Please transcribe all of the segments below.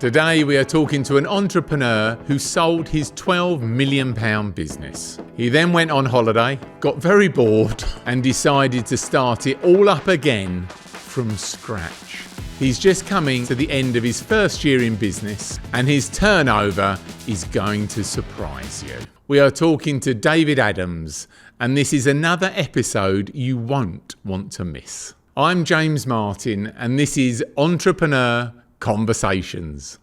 Today we are talking to an entrepreneur who sold his £12 million business. He then went on holiday, got very bored and decided to start it all up again from scratch. He's just coming to the end of his first year in business and his turnover is going to surprise you. We are talking to David Adams and this is another episode you won't want to miss. I'm James Martin and this is Entrepreneur Conversations.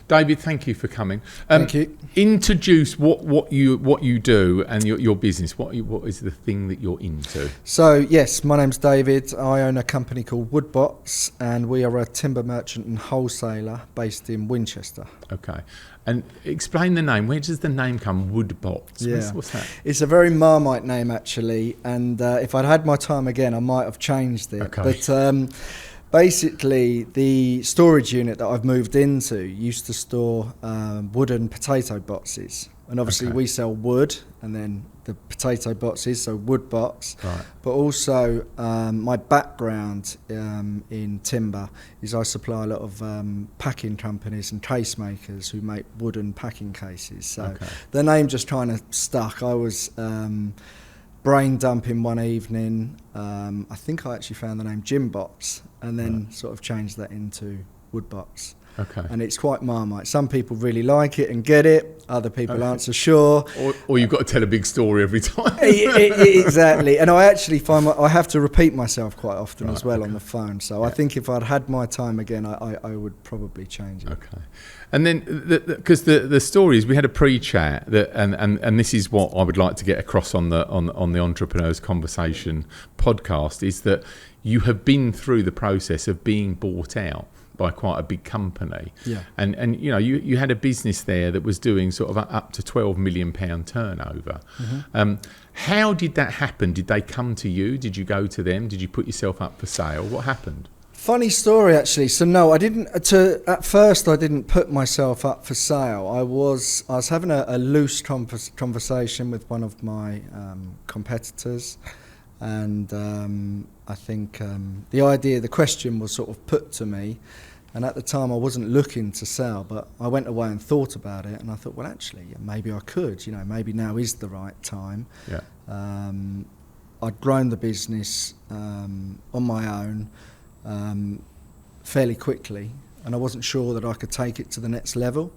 David, thank you for coming. Thank you. Introduce what you do and your business. What is the thing that you're into? So yes, my name's David. I own a company called Woodbox, and we are a timber merchant and wholesaler based in Winchester. Okay, and explain the name. Where does the name come? Woodbox. Yeah. What's that? It's a very Marmite name actually, and if I'd had my time again, I might have changed it. Okay. But basically, the storage unit that I've moved into used to store wooden potato boxes. And obviously we sell wood and then the potato boxes, so Woodbox. Right. But also my background in timber is I supply a lot of packing companies and case makers who make wooden packing cases. So the name just kind of stuck. I was brain dumping one evening. I think I actually found the name Gym Box and then sort of changed that into Woodbox. Okay. And it's quite Marmite. Some people really like it and get it. Other people aren't so sure. Or you've got to tell a big story every time. Exactly. And I actually find I have to repeat myself quite often as well on the phone. So I think if I'd had my time again, I would probably change it. Okay. And then, because the story is, we had a pre-chat, and this is what I would like to get across on the Entrepreneurs Conversation podcast, is that you have been through the process of being bought out by quite a big company. Yeah. And you know, you had a business there that was doing sort of up to £12 million turnover. Mm-hmm. How did that happen? Did they come to you? Did you go to them? Did you put yourself up for sale? What happened? Funny story, actually. So no, I didn't. At first, I didn't put myself up for sale. I was having a loose conversation with one of my competitors, and I think the question was sort of put to me, and at the time I wasn't looking to sell, but I went away and thought about it, and I thought, well, actually, maybe I could. You know, maybe now is the right time. Yeah. I'd grown the business on my own. Fairly quickly, and I wasn't sure that I could take it to the next level.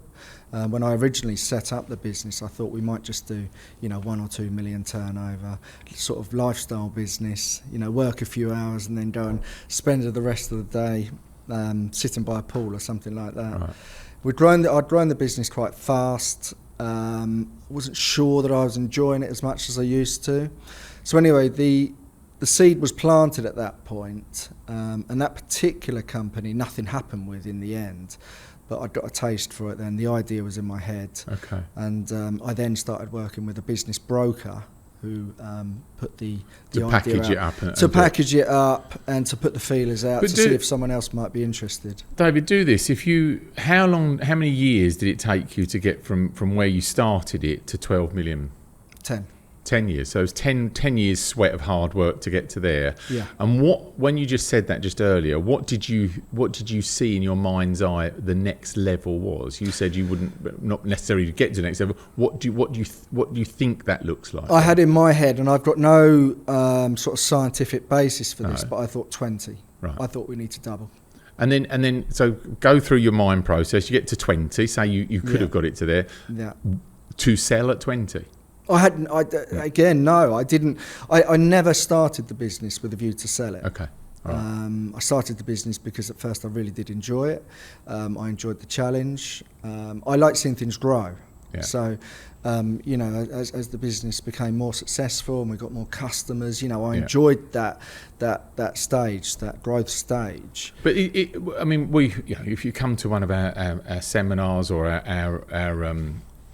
When I originally set up the business, I thought we might just do, 1 or 2 million turnover, sort of lifestyle business, work a few hours and then go and spend the rest of the day sitting by a pool or something like that. Right. I'd grown the business quite fast. Wasn't sure that I was enjoying it as much as I used to. So anyway, the seed was planted at that point, and that particular company, nothing happened with in the end, but I got a taste for it then. The idea was in my head. Okay. And I then started working with a business broker who put the idea package it up. Package it up and to put the feelers out to see if someone else might be interested. David, do this. How many years did it take you to get from where you started it to 12 million? 10 years. So it was 10 years sweat of hard work to get to there. Yeah. And when you just said that just earlier, what did you see in your mind's eye the next level was? You said you wouldn't not necessarily get to the next level. What do you think that looks like? I had in my head, and I've got no sort of scientific basis for this, but I thought 20. Right. I thought we need to double. And then so go through your mind process. You get to 20. Say you could have got it to there. Yeah. To sell at 20. I didn't. I never started the business with a view to sell it. Okay. Right. I started the business because at first I really did enjoy it. I enjoyed the challenge. I like seeing things grow. Yeah. So, as the business became more successful and we got more customers, I enjoyed that stage, that growth stage. But if you come to one of our seminars or our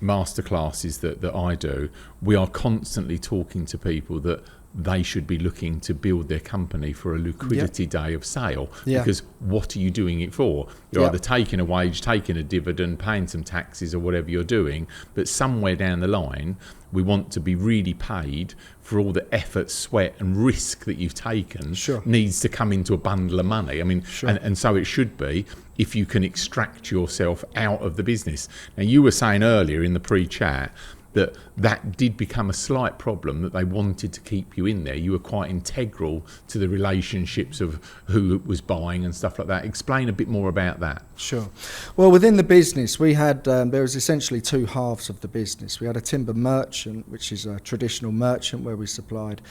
masterclasses that I do, we are constantly talking to people that they should be looking to build their company for a liquidity day of sale. Because what are you doing it for? You're either taking a wage, taking a dividend, paying some taxes or whatever you're doing, but somewhere down the line we want to be really paid for all the effort, sweat and risk that you've taken. Needs to come into a bundle of money. I mean, and so it should be, if you can extract yourself out of the business. Now, you were saying earlier in the pre-chat that did become a slight problem, that they wanted to keep you in there. You were quite integral to the relationships of who was buying and stuff like that. Explain a bit more about that. Sure. Well, within the business, we had, there was essentially two halves of the business. We had a timber merchant, which is a traditional merchant where we supplied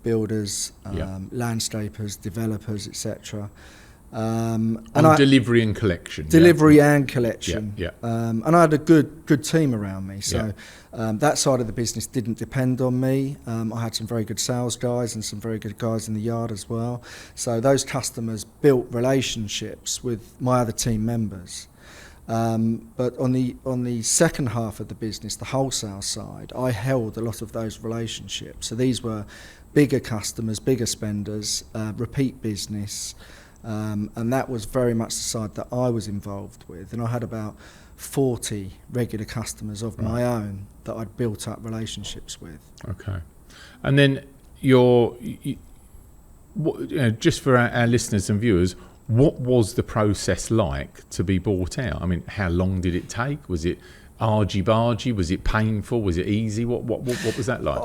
builders, landscapers, developers, etc. And delivery and collection. Delivery and collection. Yeah. And I had a good team around me. So that side of the business didn't depend on me. I had some very good sales guys and some very good guys in the yard as well. So those customers built relationships with my other team members. But on the second half of the business, the wholesale side, I held a lot of those relationships. So these were bigger customers, bigger spenders, repeat business. And that was very much the side that I was involved with. And I had about 40 regular customers of my own that I'd built up relationships with. Okay. And then just for our listeners and viewers, what was the process like to be bought out? I mean, how long did it take? Was it argy-bargy? Was it painful? Was it easy? What was that like?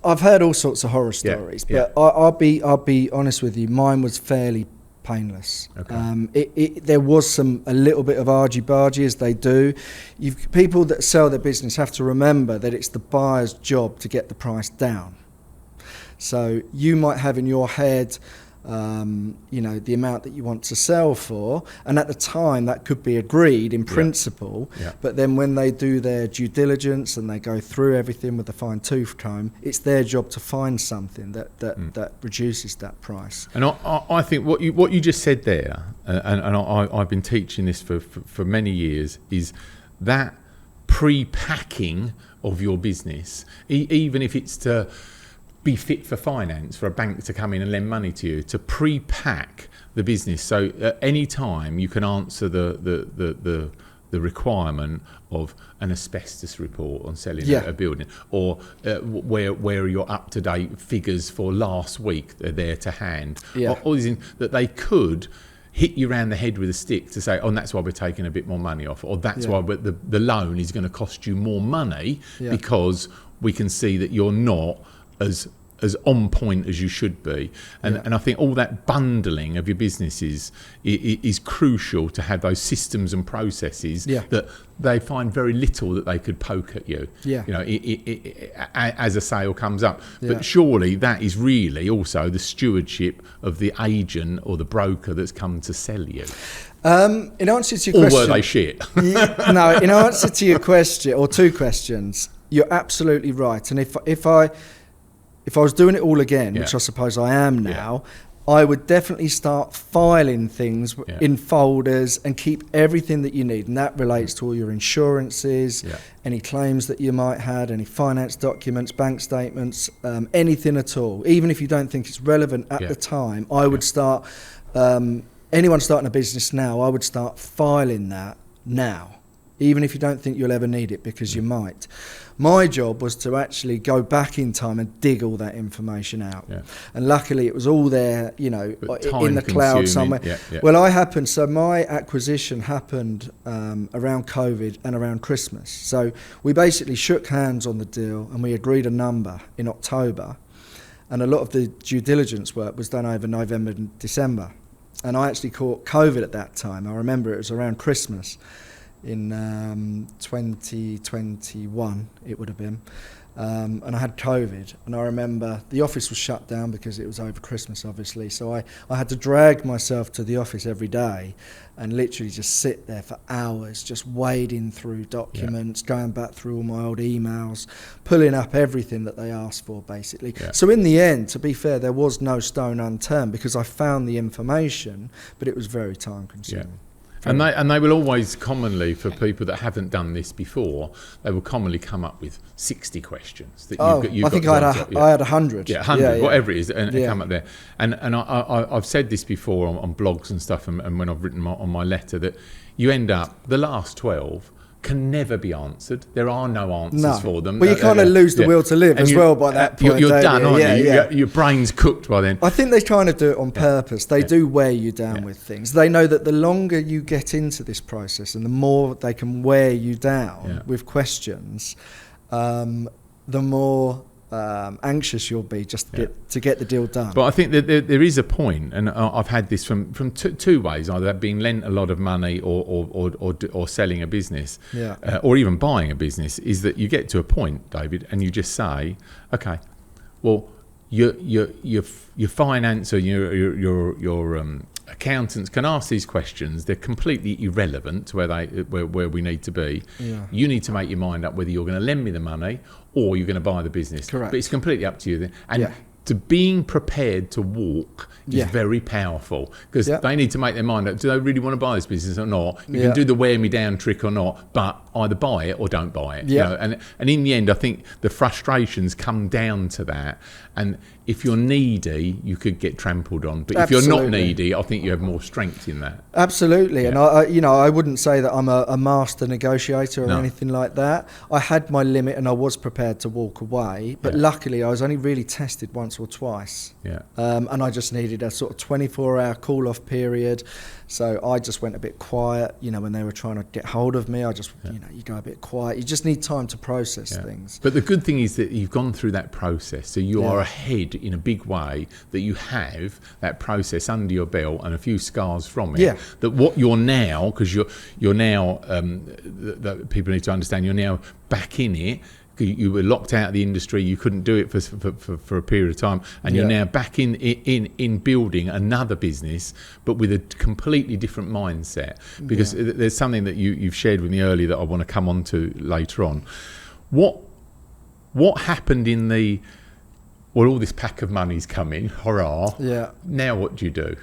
I've heard all sorts of horror stories, but I'll be honest with you. Mine was fairly painless. Okay. There was a little bit of argy-bargy, as they do. People that sell their business have to remember that it's the buyer's job to get the price down. So you might have in your head, the amount that you want to sell for, and at the time that could be agreed in principle, but then when they do their due diligence and they go through everything with a fine-tooth comb, it's their job to find something that reduces that price. And I think what you just said there, and I've been teaching this for many years, is that pre-packing of your business, even if it's to be fit for finance, for a bank to come in and lend money to you, to pre-pack the business, so at any time you can answer the requirement of an asbestos report on selling a building, or where are your up-to-date figures for last week, they're there to hand. All these things that they could hit you around the head with a stick to say, and that's why we're taking a bit more money off, or that's why the loan is going to cost you more money, because we can see that you're not as on point as you should be, and I think all that bundling of your businesses is crucial, to have those systems and processes that they find very little that they could poke at you. As a sale comes up, but surely that is really also the stewardship of the agent or the broker that's come to sell you. In answer to your question, or were they shit? No, in answer to your question, or two questions, you're absolutely right. And if I was doing it all again, which I suppose I am now, I would definitely start filing things in folders and keep everything that you need. And that relates to all your insurances, any claims that you might have, any finance documents, bank statements, anything at all. Even if you don't think it's relevant at the time, I would start, anyone starting a business now, I would start filing that now. Even if you don't think you'll ever need it, because you might. My job was to actually go back in time and dig all that information out. And luckily it was all there, in the cloud somewhere. Well, so my acquisition happened around COVID and around Christmas. So we basically shook hands on the deal and we agreed a number in October. And a lot of the due diligence work was done over November and December. And I actually caught COVID at that time. I remember it was around Christmas. In 2021 it would have been, and I had COVID, and I remember the office was shut down because it was over Christmas, obviously, so I had to drag myself to the office every day and literally just sit there for hours, just wading through documents, going back through all my old emails, pulling up everything that they asked for, basically. So in the end, to be fair, there was no stone unturned, because I found the information, but it was very time consuming. And they will always commonly, for people that haven't done this before, they will commonly come up with 60 questions. That I think I had 100. Yeah, 100, whatever it is, and come up there. And I've said this before on blogs and stuff, and when I've written on my letter, that you end up, the last 12 can never be answered. There are no answers for them. Well, you kind of lose the will to live as well by that point. You're done, aren't you? Your brain's cooked by then. I think they're trying to do it on purpose. They do wear you down with things. They know that the longer you get into this process and the more they can wear you down with questions, the more anxious you'll be just to get the deal done. But I think that there is a point, and I've had this from two ways: either being lent a lot of money or selling a business, or even buying a business. Is that you get to a point, David, and you just say, okay, well, your finance or your accountants can ask these questions. They're completely irrelevant to where we need to be. You need to make your mind up whether you're going to lend me the money or you're going to buy the business. Correct. But it's completely up to you then. And to being prepared to walk is very powerful, because they need to make their mind up. Do they really want to buy this business or not? You can do the wear me down trick or not, but either buy it or don't buy it. You know? And in the end, I think the frustrations come down to that. And if you're needy, you could get trampled on. But if you're not needy, I think you have more strength in that. Absolutely. And I wouldn't say that I'm a master negotiator or anything like that. I had my limit and I was prepared to walk away. But luckily, I was only really tested once or twice. And I just needed a sort of 24-hour call-off period. So I just went a bit quiet, when they were trying to get hold of me. I just, you go a bit quiet. You just need time to process things. But the good thing is that you've gone through that process. So you are ahead in a big way, that you have that process under your belt and a few scars from it. That what you're now, because you're now, that people need to understand, you're now back in it. You were locked out of the industry. You couldn't do it for a period of time, and you're now back in building another business, but with a completely different mindset. Because there's something that you've shared with me earlier that I want to come on to later on. What happened in the? Well, all this pack of money's come in, hurrah! Yeah. Now what do you do?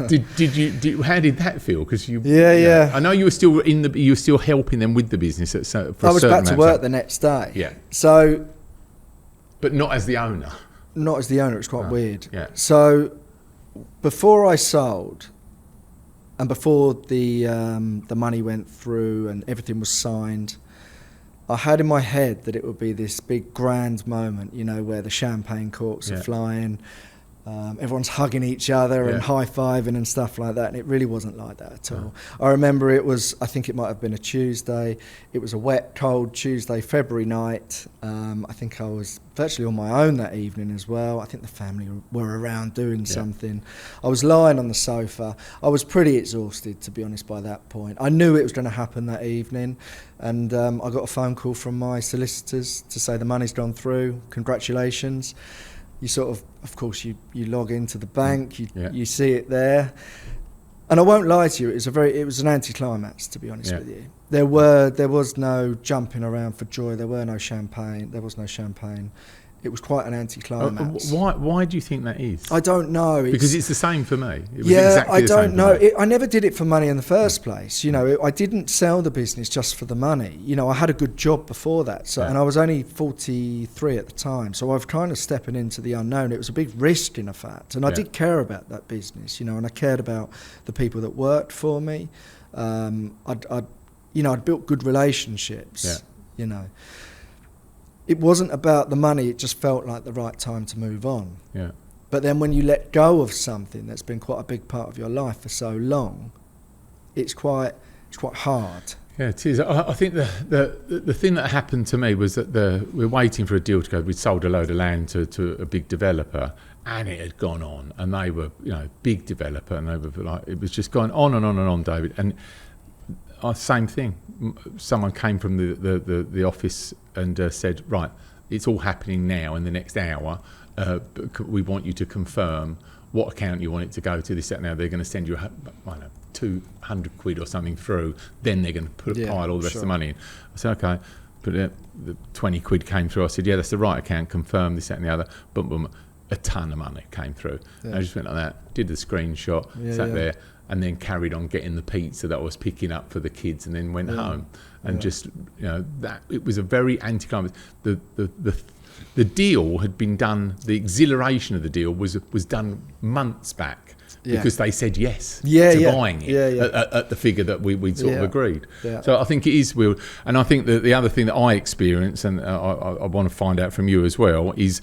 did you? How did that feel? Because I know you were still you were still helping them with the business. I was back to work the next day. Yeah. So, but not as the owner. Not as the owner. It's quite weird. Yeah. So, before I sold, and before the money went through and everything was signed, I had in my head that it would be this big grand moment, where the champagne corks are flying, everyone's hugging each other and high-fiving and stuff like that, and it really wasn't like that at all. I remember I think it might have been a Tuesday. It was a wet, cold Tuesday, February night. I think I was virtually on my own that evening as well. I think the family were around doing something. I was lying on the sofa. I was pretty exhausted, to be honest, by that point. I knew it was going to happen that evening, and I got a phone call from my solicitors to say the money's gone through, congratulations. You sort of course, you log into the bank, you see it there. And I won't lie to you, it was an anticlimax, to be honest with you. There was no jumping around for joy. There was no champagne. It was quite an anticlimax. Why do you think that is? I don't know. Because it's the same for me. It was exactly the same. I don't know. I never did it for money in the first place. I didn't sell the business just for the money. I had a good job before that, and I was only 43 at the time. So I was kind of stepping into the unknown. It was a big risk, in fact, and I did care about that business. And I cared about the people that worked for me. I'd built good relationships. It wasn't about the money, it just felt like the right time to move on. Yeah. But then when you let go of something that's been quite a big part of your life for so long, it's quite hard. Yeah, it is. I think the thing that happened to me was that we're waiting for a deal to go. We'd sold a load of land to a big developer, and it had gone on, and they were, big developer, and they were like, it was just going on and on and on, David. And same thing. Someone came from the office and said, right, it's all happening now in the next hour. We want you to confirm what account you want it to go to. This, that, now they're going to send you, 200 quid or something through. Then they're going to pile all the rest of the money in. I said, okay. But the 20 quid came through. I said, yeah, that's the right account. Confirm this, that, and the other. Boom, boom. A ton of money came through. I just went like that. Did the screenshot. Sat there. and then carried on getting the pizza that I was picking up for the kids, and then went home. And just, that it was a very anticlimax. The deal had been done. The exhilaration of the deal was done months back because they said yes to buying it at the figure that we'd sort of agreed. Yeah. So I think it is weird. And I think that the other thing that I experience, and I want to find out from you as well, is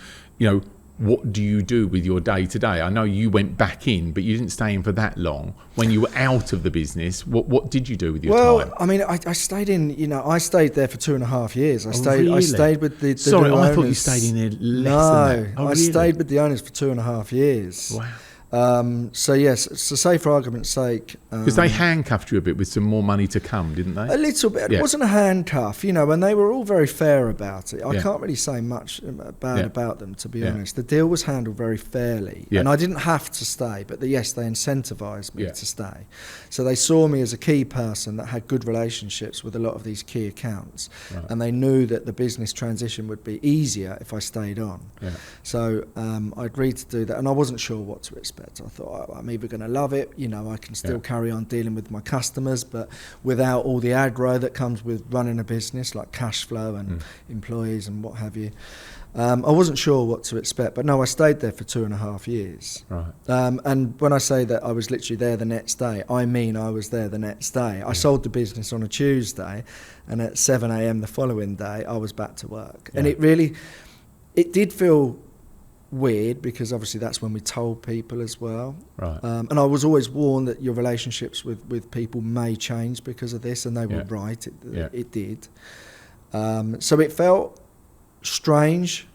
what do you do with your day to day? I know you went back in, but you didn't stay in for that long. When you were out of the business, what did you do with your time? Well, I mean, I stayed in. I stayed there for 2.5 years. I stayed with the Sorry, new I owners. thought you stayed in there less than that. I stayed with the owners for 2.5 years. Wow. So yes, so say for argument's sake, because they handcuffed you a bit with some more money to come, didn't they? A little bit. It wasn't a handcuff, and they were all very fair about it. I can't really say much bad about them, to be honest. The deal was handled very fairly, and I didn't have to stay, but they incentivised me to stay. So they saw me as a key person that had good relationships with a lot of these key accounts, and they knew that the business transition would be easier if I stayed on. Yeah. So I agreed to do that, and I wasn't sure what to expect. I thought, I'm either going to love it, I can still carry on dealing with my customers, but without all the aggro that comes with running a business, like cash flow and employees and what have you. I wasn't sure what to expect, but no, I stayed there for 2.5 years. Right. And when I say that I was literally there the next day, I mean I was there the next day. I sold the business on a Tuesday, and at 7 a.m. the following day, I was back to work. Yeah. And it did feel weird, because obviously that's when we told people as well. Right. And I was always warned that your relationships with people may change because of this, and they were right. It did. So it felt strange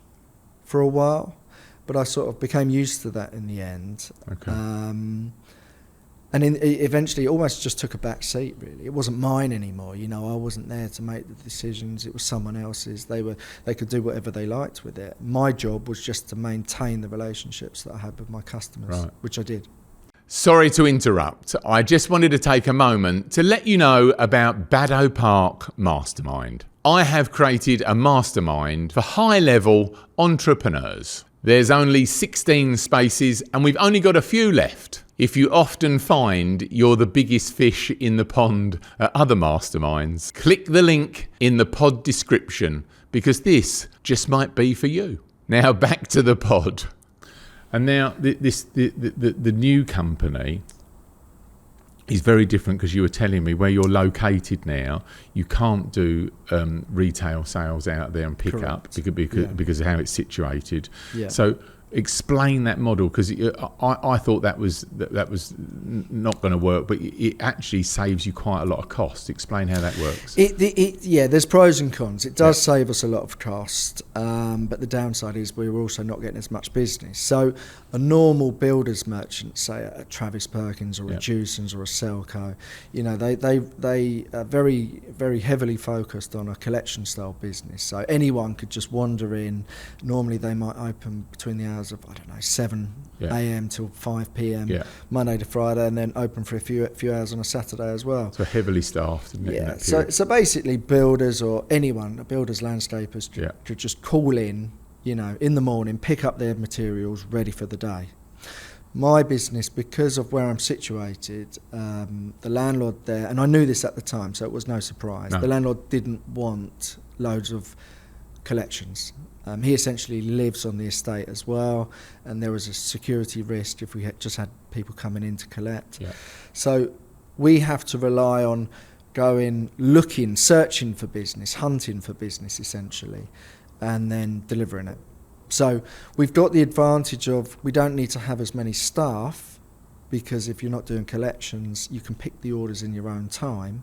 for a while, but I sort of became used to that in the end. Okay. And eventually it almost just took a back seat, really. It wasn't mine anymore. I wasn't there to make the decisions. It was someone else's. They could do whatever they liked with it. My job was just to maintain the relationships that I had with my customers, which I did. Sorry to interrupt. I just wanted to take a moment to let you know about Baddow Park Mastermind. I have created a mastermind for high-level entrepreneurs. There's only 16 spaces, and we've only got a few left. If you often find you're the biggest fish in the pond at other masterminds, click the link in the pod description, because this just might be for you. Now back to the pod. And now the new company is very different, because you were telling me where you're located now, you can't do retail sales out there and pick up because of how it's situated. Yeah. So explain that model, because I thought that was not going to work, but it actually saves you quite a lot of cost. Explain how that works. There's pros and cons. It does save us a lot of cost, but the downside is we're also not getting as much business. So a normal builder's merchant, say a Travis Perkins or a Jewson's or a Selco, they are very, very heavily focused on a collection style business. So anyone could just wander in. Normally they might open between the hours of 7 a.m. till 5 p.m. Monday to Friday, and then open for a few hours on a Saturday as well. So heavily staffed, isn't it? Yeah. So basically, builders or anyone, builders, landscapers, could just call in, in the morning, pick up their materials ready for the day. My business, because of where I'm situated, the landlord there, and I knew this at the time, so it was no surprise. No. The landlord didn't want loads of collections. He essentially lives on the estate as well, and there was a security risk if we just had people coming in to collect. Yeah. So we have to rely on going, looking, searching for business, hunting for business essentially, and then delivering it. So we've got the advantage of we don't need to have as many staff, because if you're not doing collections, you can pick the orders in your own time.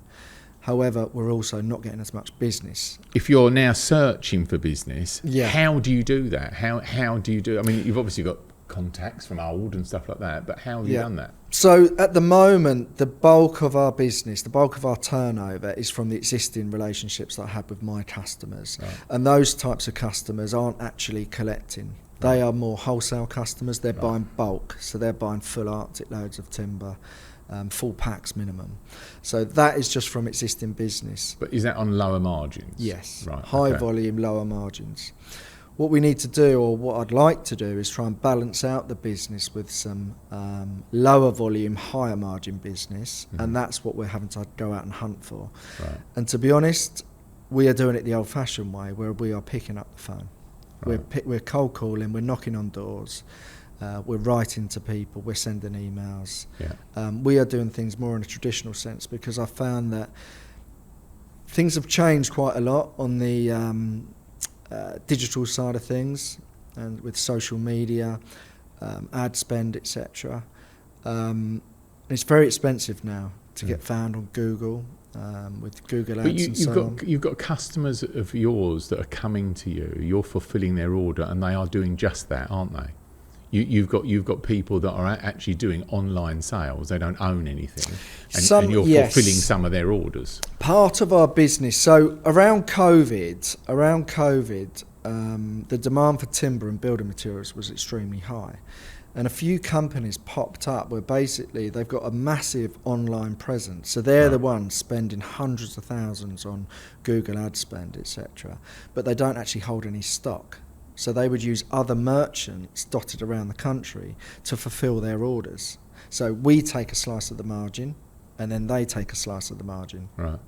However, we're also not getting as much business. If you're now searching for business, how do you do that? How do you do it? I mean, you've obviously got contacts from old and stuff like that, but how have you done that? So at the moment, the bulk of our business, the bulk of our turnover is from the existing relationships that I have with my customers. Right. And those types of customers aren't actually collecting. They are more wholesale customers. They're buying bulk. So they're buying full Arctic loads of timber. Full packs minimum. So that is just from existing business. But is that on lower margins? Yes. Right. High volume, lower margins. what we need to do, or what I'd like to do, is try and balance out the business with some lower volume, higher margin business, and that's what we're having to go out and hunt for. Right. And to be honest, we are doing it the old-fashioned way, where we are picking up the phone. Right. We're cold calling, we're knocking on doors, we're writing to people, we're sending emails. Yeah. We are doing things more in a traditional sense, because I found that things have changed quite a lot on the digital side of things, and with social media, ad spend, etc. It's very expensive now to get found on Google, with Google Ads. But you've got customers of yours that are coming to you. You're fulfilling their order, and they are doing just that, aren't they? You've got people that are actually doing online sales. They don't own anything, and you're fulfilling some of their orders. Part of our business. So around COVID, the demand for timber and building materials was extremely high, and a few companies popped up where basically they've got a massive online presence. So they're the ones spending hundreds of thousands on Google ad spend, etc., but they don't actually hold any stock. So they would use other merchants dotted around the country to fulfill their orders. So we take a slice of the margin, and then they take a slice of the margin. Right.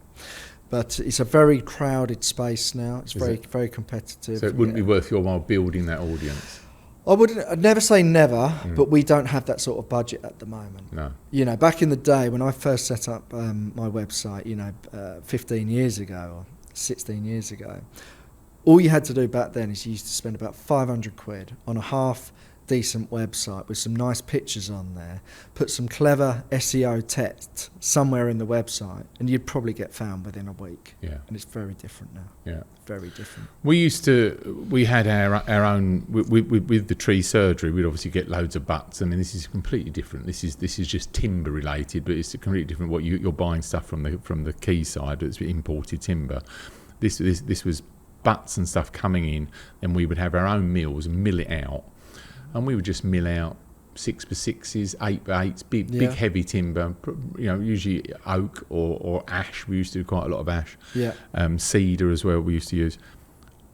But it's a very crowded space now. It's very competitive. So it wouldn't be worth your while building that audience? I'd never say never, but we don't have that sort of budget at the moment. No. You know, back in the day when I first set up my website, 15 years ago or 16 years ago, all you had to do back then is you used to spend about 500 quid on a half decent website with some nice pictures on there, put some clever SEO text somewhere in the website, and you'd probably get found within a week. Yeah. And it's very different now. Yeah. Very different. We had our own, with the tree surgery, we'd obviously get loads of butts. I mean, this is completely different. This is just timber related, but it's completely different. What you're buying stuff from the quayside, it's imported timber. This was butts and stuff coming in, and we would have our own mills and mill it out, and we would just mill out 6x6s, 8x8s, big heavy timber, usually oak or ash. We used to do quite a lot of ash. Yeah. Cedar as well we used to use.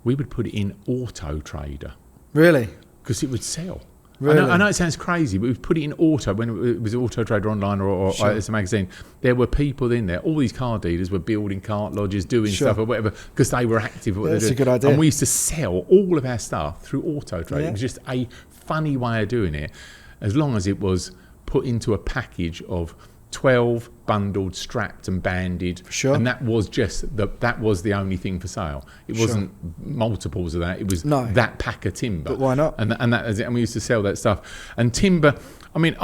We would put it in Auto Trader. Really? Because it would sell. Really? I know it sounds crazy, but we put it in Auto, when it was Auto Trader online or as a magazine. There were people in there. All these car dealers were building cart lodges, doing stuff or whatever, because they were active. That's a good idea. And we used to sell all of our stuff through Auto Trader. Yeah. It was just a funny way of doing it, as long as it was put into a package of 12 bundled, strapped and banded. Sure. And that was that was the only thing for sale. It wasn't multiples of that. It was that pack of timber. But why not? And that was it. And we used to sell that stuff. And timber, I mean,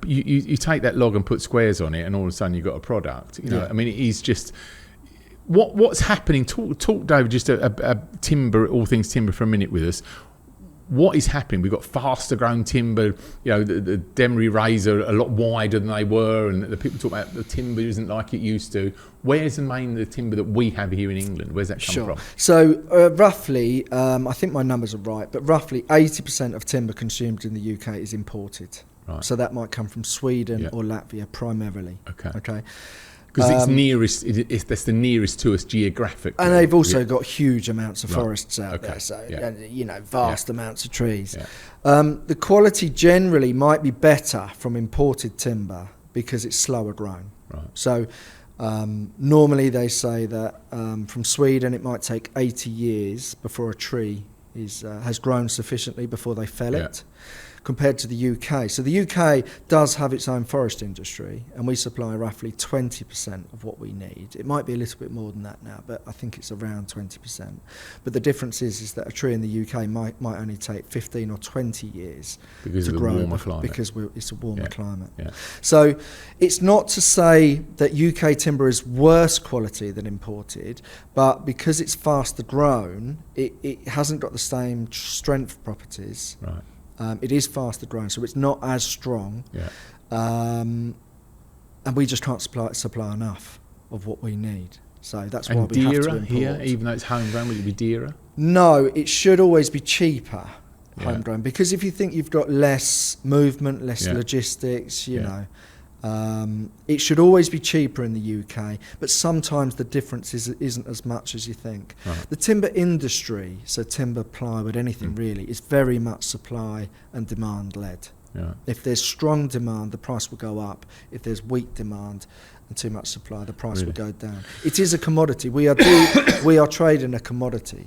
you take that log and put squares on it, and all of a sudden you've got a product. I mean, it is just what's happening. Talk, David, just a timber, all things timber for a minute with us. What is happening? We've got faster grown timber. The Demery rays are a lot wider than they were, and the people talk about the timber isn't like it used to. Where's the timber that we have here in England? Where's that come from? So roughly, I think my numbers are right, but roughly 80% of timber consumed in the UK is imported. Right. So that might come from Sweden or Latvia primarily. Okay. Because it's nearest, that's the nearest to us geographically. And they've also got huge amounts of forests out there, so vast amounts of trees. Yeah. The quality generally might be better from imported timber because it's slower grown. Right. So normally they say that from Sweden it might take 80 years before a tree has grown sufficiently before they fell it, compared to the UK. So the UK does have its own forest industry, and we supply roughly 20% of what we need. It might be a little bit more than that now, but I think it's around 20%. But the difference is that a tree in the UK might only take 15 or 20 years to grow, warmer climate. Because it's a warmer climate. Yeah. So it's not to say that UK timber is worse quality than imported, but because it's faster grown, it hasn't got the same strength properties. Right. It is faster grown, so it's not as strong. Yeah. And we just can't supply enough of what we need. So that's why we have to import. Here, even though it's homegrown, will it be dearer? No, it should always be cheaper homegrown, because if you think you've got less movement, less logistics, you know, It should always be cheaper in the UK, but sometimes the difference isn't as much as you think. Right. The timber industry, so timber, plywood, anything really, is very much supply and demand led. Yeah. If there's strong demand, the price will go up. If there's weak demand and too much supply, the price will go down. It is a commodity. We are trading a commodity,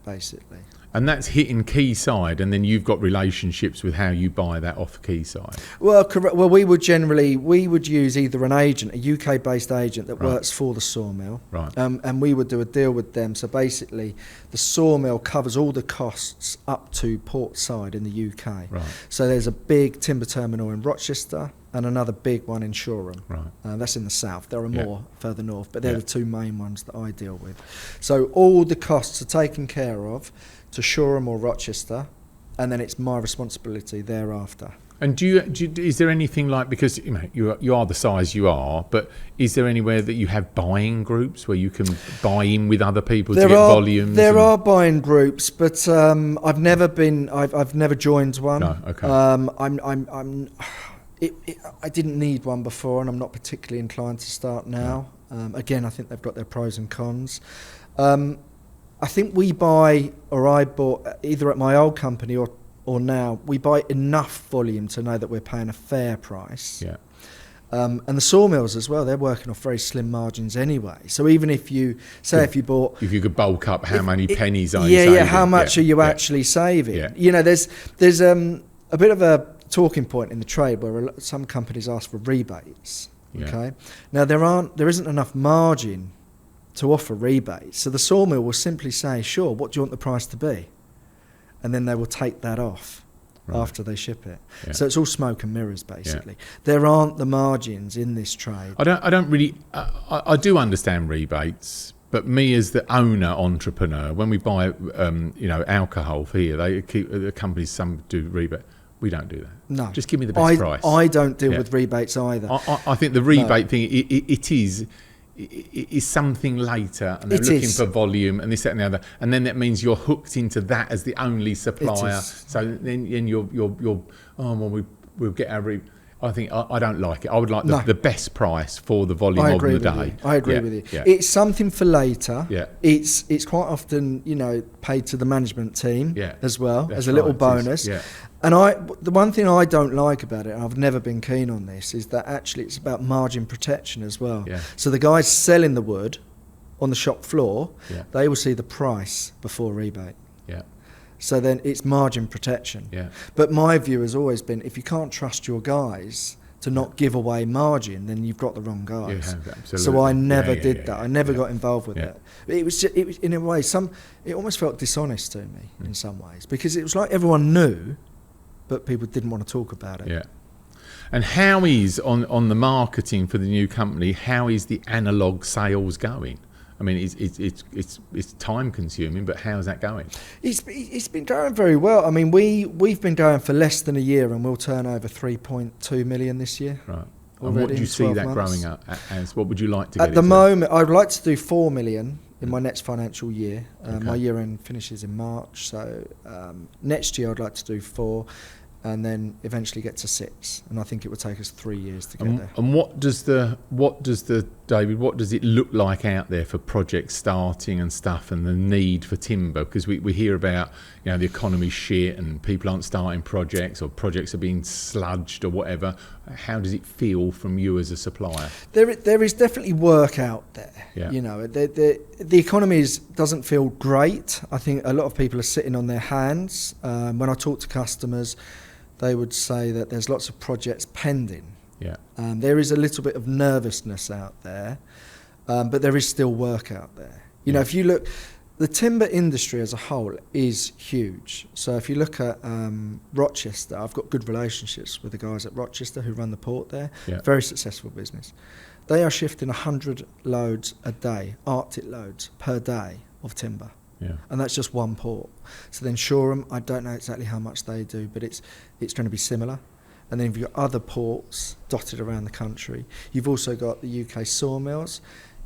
basically. And that's hitting quayside, and then you've got relationships with how you buy that off quayside. Well, correct. Well, we would use either an agent, a UK-based agent that works for the sawmill, and we would do a deal with them. So basically, the sawmill covers all the costs up to port side in the UK. Right. So there's a big timber terminal in Rochester and another big one in Shoreham. Right. That's in the south. There are more further north, but they're the two main ones that I deal with. So all the costs are taken care of to Shoreham or Rochester, and then it's my responsibility thereafter. And is there anything like, because you are the size you are, but is there anywhere that you have buying groups where you can buy in with other people to get volumes? There are buying groups, but I've never joined one. No, okay. I didn't need one before, and I'm not particularly inclined to start now. Again, I think they've got their pros and cons. I think I bought either at my old company or now, we buy enough volume to know that we're paying a fair price. Yeah. And the sawmills as well, they're working off very slim margins anyway. So even if you bought... If you could bulk up how many pennies are you saving? Yeah, how much are you actually saving? Yeah. You know, there's a bit of a talking point in the trade where some companies ask for rebates. Okay. Now there isn't enough margin to offer rebates, so the sawmill will simply say, "Sure, what do you want the price to be?" And then they will take that off after they ship it. Yeah. So it's all smoke and mirrors, basically. There aren't the margins in this trade. I don't really. I do understand rebates, but me as the owner entrepreneur, when we buy alcohol here, the companies some do rebate. We don't do that. No. Just give me the best price. I don't deal with rebates either. I think the rebate thing, it is something later, and they're looking for volume and this, that, and the other, and then that means you're hooked into that as the only supplier. So then we'll get our rebate. I think I don't like it. I would like the best price for the volume of the day. I agree with you. Yeah. It's something for later. Yeah. It's quite often paid to the management team as well. That's as a little bonus. Yeah. And the one thing I don't like about it, and I've never been keen on this, is that actually it's about margin protection as well. Yeah. So the guys selling the wood on the shop floor, Yeah. they will see the price before rebate. Yeah. So then it's margin protection. Yeah. But my view has always been, if you can't trust your guys to not give away margin, then you've got the wrong guys. Yeah, absolutely. So I never did that. Yeah, I never got involved with Yeah. it. It was in a way, it almost felt dishonest to me in some ways, because it was like everyone knew, but people didn't want to talk about it. Yeah. And how is, on the marketing for the new company, how is the analogue sales going? I mean, it's time consuming, but how's that going? It's been going very well. I mean, we've been going for less than a year, and we'll turn over 3.2 million this year. Right. And what do you see that growing up as? What would you like to get at the moment? I'd like to do 4 million in my next financial year. My year end finishes in March, so next year I'd like to do 4. And then eventually get to 6, and I think it would take us 3 years to get there. And what does it look like out there for projects starting and stuff, and the need for timber? Because we hear about the economy's shit and people aren't starting projects, or projects are being sludged or whatever. How does it feel from you as a supplier? There is definitely work out there. Yeah. The economy doesn't feel great. I think a lot of people are sitting on their hands. When I talk to customers, they would say that there's lots of projects pending. Yeah. There is a little bit of nervousness out there, but there is still work out there. If you look, the timber industry as a whole is huge. So if you look at Rochester, I've got good relationships with the guys at Rochester who run the port there. Yeah. Very successful business. They are shifting 100 loads a day, Arctic loads per day of timber. Yeah. And that's just one port. So then Shoreham, I don't know exactly how much they do, but it's going to be similar. And then you've got other ports dotted around the country. You've also got the UK sawmills,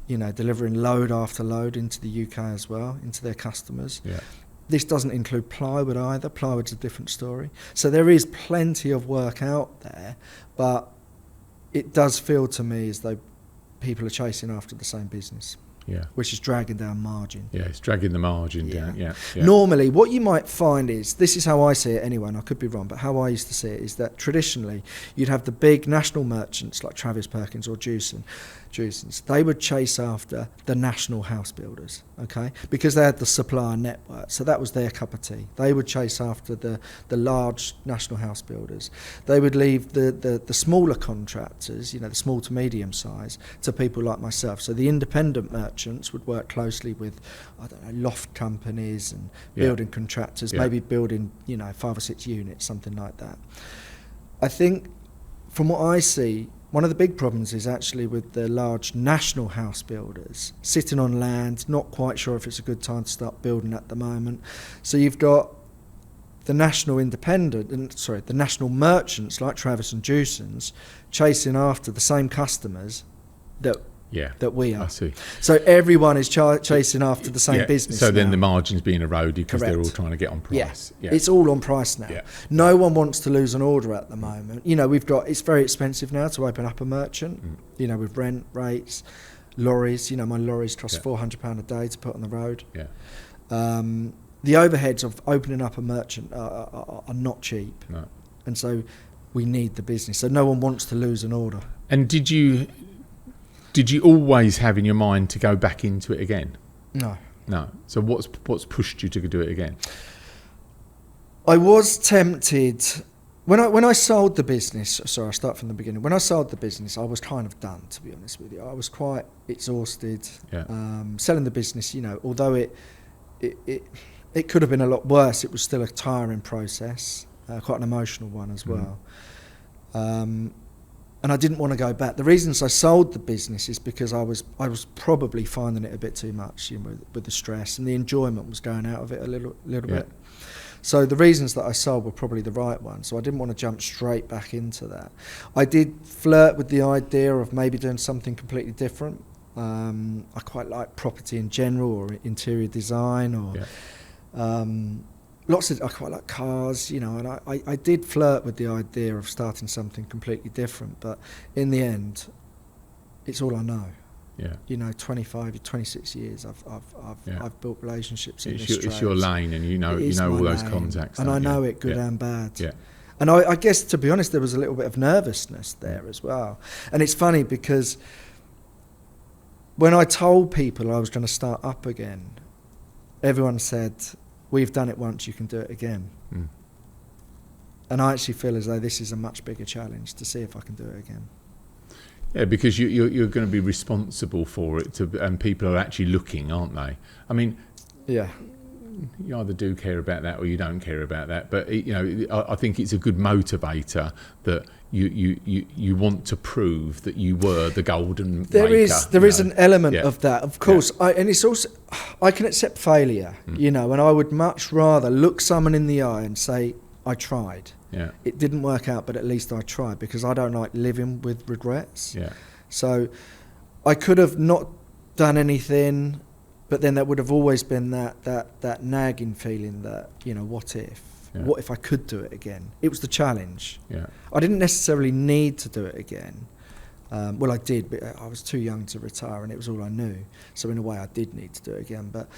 delivering load after load into the UK as well, into their customers. Yeah. This doesn't include plywood either. Plywood's a different story. So there is plenty of work out there, but it does feel to me as though people are chasing after the same business. Yeah. Which is dragging down margin. Yeah, it's dragging the margin down. Yeah. Normally, what you might find is, this is how I see it anyway, and I could be wrong, but how I used to see it is that traditionally you'd have the big national merchants like Travis Perkins or Jewson's. They would chase after the national house builders, okay, because they had the supplier network, so that was their cup of tea. They would chase after the large national house builders. They would leave the smaller contractors, the small to medium size, to people like myself. So the independent merchants would work closely with, I don't know, loft companies and building contractors, maybe building 5 or 6 units, something like that. I think from what I see, one of the big problems is actually with the large national house builders sitting on land, not quite sure if it's a good time to start building at the moment. So you've got the national the national merchants like Travis and Jewson's chasing after the same customers that we are. I see. So everyone is chasing after the same business. So then now. the margin's being eroded because they're all trying to get on price. Yeah. It's all on price now. Yeah. No one wants to lose an order at the moment. It's very expensive now to open up a merchant. With rent rates, lorries. My lorries cost £400 a day to put on the road. Yeah. The overheads of opening up a merchant are not cheap. No. And so we need the business. So no one wants to lose an order. And did you always have in your mind to go back into it again? No. So what's pushed you to do it again? I was tempted when I sold the business. Sorry, I'll start from the beginning. When I sold the business, I was kind of done, to be honest with you. I was quite exhausted. Yeah. Selling the business, although it could have been a lot worse, it was still a tiring process, quite an emotional one as well. And I didn't want to go back. The reasons I sold the business is because I was probably finding it a bit too much, with the stress, and the enjoyment was going out of it a little bit. So the reasons that I sold were probably the right ones. So I didn't want to jump straight back into that. I did flirt with the idea of maybe doing something completely different. I quite like property in general, or interior design, or I quite like cars, and I did flirt with the idea of starting something completely different, but in the end, it's all I know. Yeah. 25, 26 years, I've built relationships in this trade. It's your lane, and you know all those contacts. And I know it good and bad. Yeah. And I guess, to be honest, there was a little bit of nervousness there as well. And it's funny because when I told people I was going to start up again, everyone said, "We've done it once, you can do it again." And I actually feel as though this is a much bigger challenge, to see if I can do it again. Yeah, because you're going to be responsible for it, and people are actually looking, aren't they? I mean, you either do care about that or you don't care about that. But I think it's a good motivator that you want to prove that you were the golden maker. There is an element of that, of course. And it's also, I can accept failure, and I would much rather look someone in the eye and say, "I tried." Yeah. It didn't work out, but at least I tried, because I don't like living with regrets. Yeah. So I could have not done anything, but then there would have always been that nagging feeling that, what if? Yeah. What if I could do it again? It was the challenge. Yeah. I didn't necessarily need to do it again. Well, I did, but I was too young to retire, and it was all I knew. So in a way, I did need to do it again. But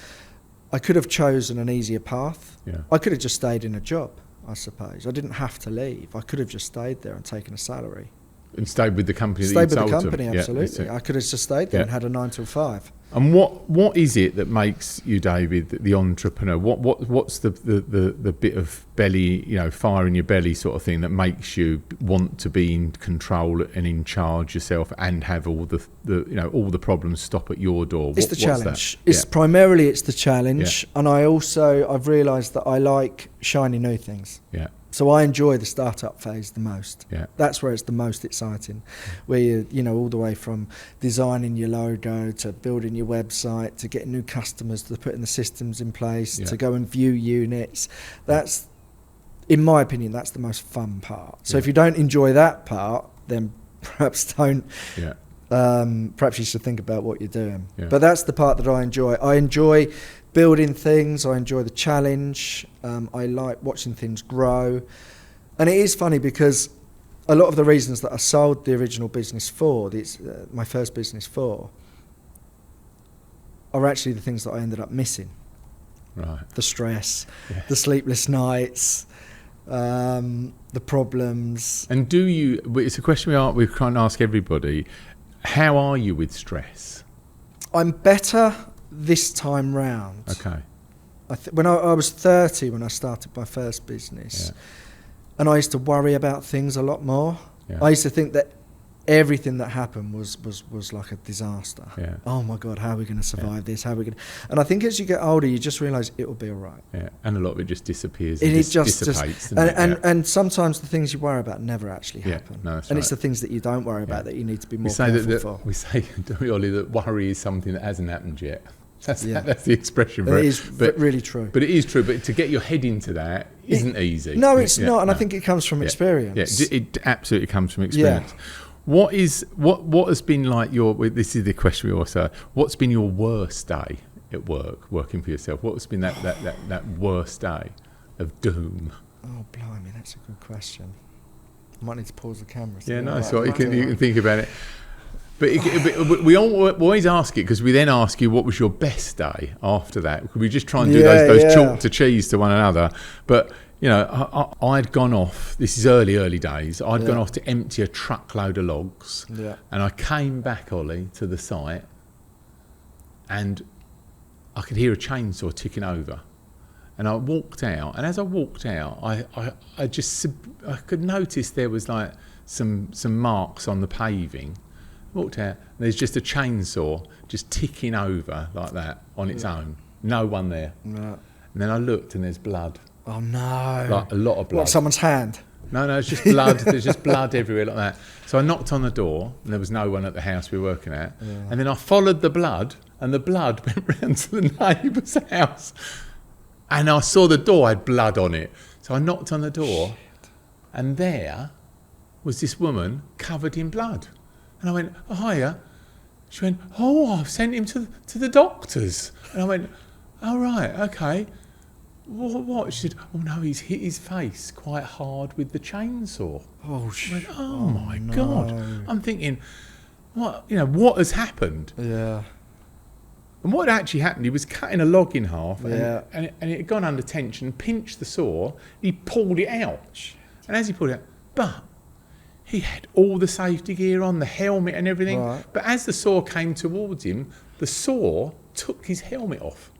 I could have chosen an easier path. Yeah. I could have just stayed in a job, I suppose. I didn't have to leave. I could have just stayed there and taken a salary. And stayed with the company Stayed with the company, absolutely. I could have just stayed there and had a 9 till 5. And what is it that makes you, David, the entrepreneur? What's the bit of belly, fire in your belly sort of thing that makes you want to be in control and in charge yourself and have all the problems stop at your door? It's the challenge. Primarily it's the challenge, and I've realised that I like shiny new things. Yeah. So I enjoy the startup phase the most. Yeah. That's where it's the most exciting, where you all the way from designing your logo to building your website to getting new customers to putting the systems in place to go and view units. That's, in my opinion, that's the most fun part. So if you don't enjoy that part, then perhaps don't. Yeah. Perhaps you should think about what you're doing. Yeah. But that's the part that I enjoy. I enjoy building things. I enjoy the challenge. I like watching things grow. And it is funny because a lot of the reasons that I sold the original business for, my first business for, are actually the things that I ended up missing. Right. The stress, Yeah. the sleepless nights, the problems. And it's a question we can't ask everybody, how are you with stress? I'm better this time round. Okay. When I was 30 when I started my first business, and I used to worry about things a lot more. Yeah. I used to think that everything that happened was like a disaster. Yeah. Oh my God, how are we going to survive this? How are we going? And I think as you get older, you just realise it will be all right. Yeah, and a lot of it just disappears. It dissipates. Doesn't it? And sometimes the things you worry about never actually happen. No, that's and right. it's the things that you don't worry about that you need to be more we say careful for. We say, don't we, Ollie, that worry is something that hasn't happened yet. That's the expression for It it. is really true. But it is true. But to get your head into that isn't easy. No, it's not. And I think it comes from experience. Yeah, it absolutely comes from experience. Yeah. What has been like this is the question we also, what's been your worst day at work, working for yourself? What's been that worst day of doom? Oh, blimey, that's a good question. I might need to pause the camera. Yeah, no, so you can think about it. But we always ask it because we then ask you what was your best day after that. We just try and do those chalk to cheese to one another. But you know, I'd gone off. This is early days. I'd gone off to empty a truckload of logs, and I came back, Ollie, to the site, and I could hear a chainsaw ticking over. And I walked out, and as I walked out, I could notice there was like some marks on the paving. Walked out, and there's just a chainsaw just ticking over like that on its own. No one there. And then I looked, and there's blood. Oh no! Like a lot of blood. What, someone's hand? No, it's just blood. There's just blood everywhere like that. So I knocked on the door, and there was no one at the house we were working at. Yeah. And then I followed the blood, and the blood went round to the neighbour's house. And I saw the door had blood on it. So I knocked on the door, and there was this woman covered in blood. And I went, oh, hiya. She went, oh, I've sent him to the doctors. And I went, oh, right, okay. What? She said, oh, no, he's hit his face quite hard with the chainsaw. Oh, shit. Oh, my God. I'm thinking, what has happened? Yeah. And what actually happened, he was cutting a log in half, and it had gone under tension, pinched the saw, he pulled it out. And as he pulled it out, but he had all the safety gear on, the helmet and everything. Right. But as the saw came towards him, the saw took his helmet off.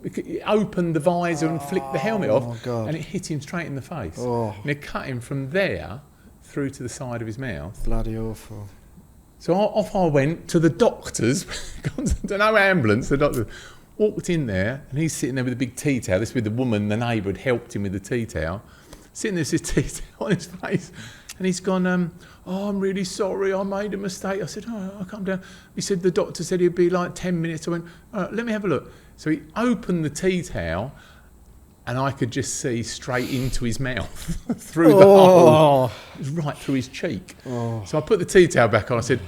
It opened the visor and flicked the helmet off, and it hit him straight in the face. Oh. And it cut him from there through to the side of his mouth. Bloody awful. So off I went to the doctors, to no ambulance, the doctor walked in there, and he's sitting there with a big tea towel. This with the woman, the neighbour, had helped him with the tea towel. Sitting there with his tea towel on his face. And he's gone, oh, I'm really sorry, I made a mistake. I said, oh, I'll calm down. He said, the doctor said he'd be like 10 minutes. I went, all right, let me have a look. So he opened the tea towel, and I could just see straight into his mouth through the hole. It was right through his cheek. Oh. So I put the tea towel back on. I said,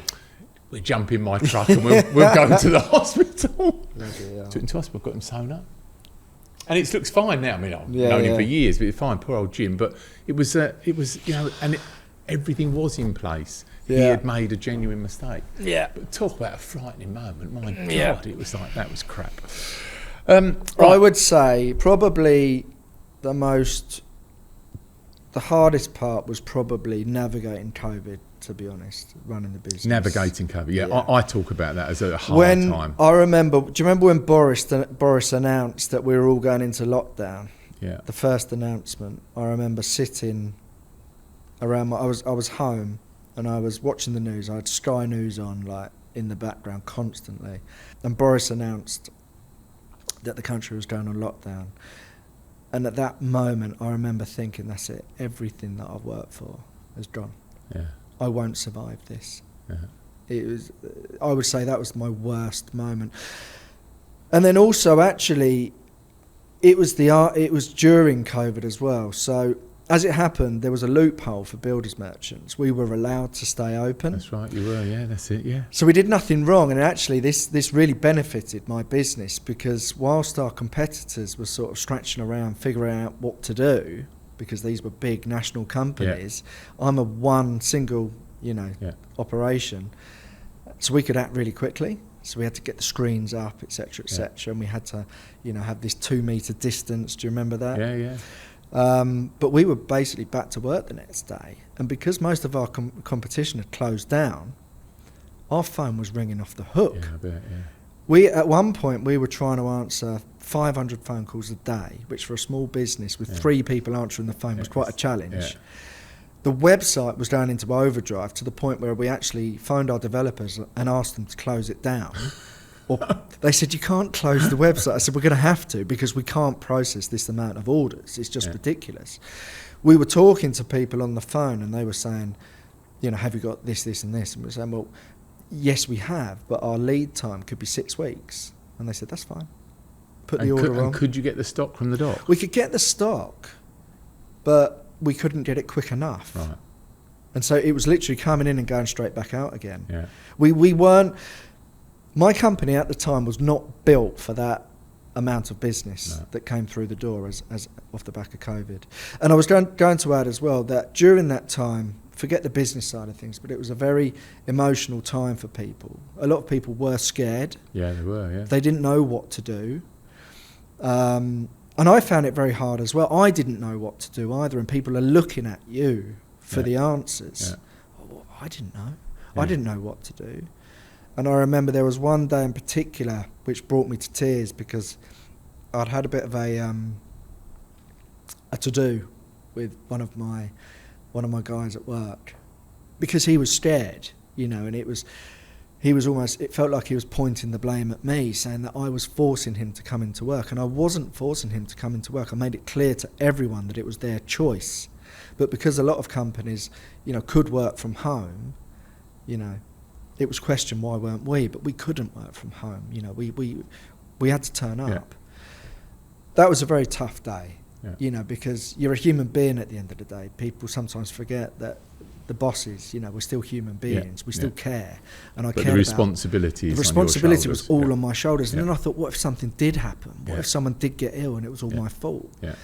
we'll jump in my truck and we'll go to the hospital. Took him to hospital, got him sewn up. And it looks fine now. I mean, I've known him for years, but it's fine. Poor old Jim. But it was, everything was in place. Yeah. He had made a genuine mistake. Yeah. But talk about a frightening moment. My God, it was like, that was crap. Right. I would say probably the hardest part was probably navigating COVID, to be honest, running the business. Navigating COVID, yeah. I talk about that as a hard time. I remember, do you remember when Boris announced that we were all going into lockdown? Yeah. The first announcement. I remember sitting around I was home and I was watching the news. I had Sky News on, like, in the background constantly. And Boris announced that the country was going on lockdown. And at that moment, I remember thinking, that's it. Everything that I've worked for has gone. Yeah. I won't survive this. Yeah. It was. I would say that was my worst moment. And then also, actually, it was during COVID as well. So as it happened, there was a loophole for builders merchants. We were allowed to stay open. That's right, you were. Yeah, that's it. Yeah. So we did nothing wrong, and actually, this really benefited my business because whilst our competitors were sort of scratching around, figuring out what to do, because these were big national companies. I'm a one single, operation. So we could act really quickly. So we had to get the screens up, etc., etc., and we had to, have this 2 metre distance. Do you remember that? But we were basically back to work the next day, and because most of our competition had closed down, our phone was ringing off the hook. Yeah, I bet, yeah. At one point, we were trying to answer 500 phone calls a day, which for a small business with 3 people answering the phone was quite a challenge. Yeah. The website was down into overdrive to the point where we actually phoned our developers and asked them to close it down. Or they said, you can't close the website. I said, we're going to have to, because we can't process this amount of orders. It's just ridiculous. We were talking to people on the phone and they were saying, have you got this, this and this? And we were saying, well, yes, we have, but our lead time could be 6 weeks. And they said, that's fine. Put the order on. And could you get the stock from the dock? We could get the stock, but we couldn't get it quick enough. Right. And so it was literally coming in and going straight back out again. Yeah. We weren't... My company at the time was not built for that amount of business that came through the door as off the back of COVID. And I was going to add as well that during that time, forget the business side of things, but it was a very emotional time for people. A lot of people were scared. Yeah, they were, yeah. They didn't know what to do. And I found it very hard as well. I didn't know what to do either, and people are looking at you for the answers. Yeah. Oh, I didn't know. I didn't know what to do. And I remember there was one day in particular which brought me to tears, because I'd had a bit of a to-do with one of my guys at work, because he was scared, and it felt like he was pointing the blame at me, saying that I was forcing him to come into work, and I wasn't forcing him to come into work. I made it clear to everyone that it was their choice, but because a lot of companies, could work from home, it was questioned why weren't we, but we couldn't work from home. We had to turn up. Yeah. That was a very tough day, Yeah. because you're a human being at the end of the day. People sometimes forget that the bosses, we're still human beings. We still care, and I But cared the responsibility about. is The responsibility on your was shoulders. all on my shoulders, and then I thought, what if something did happen? What if someone did get ill and it was all my fault? Yeah.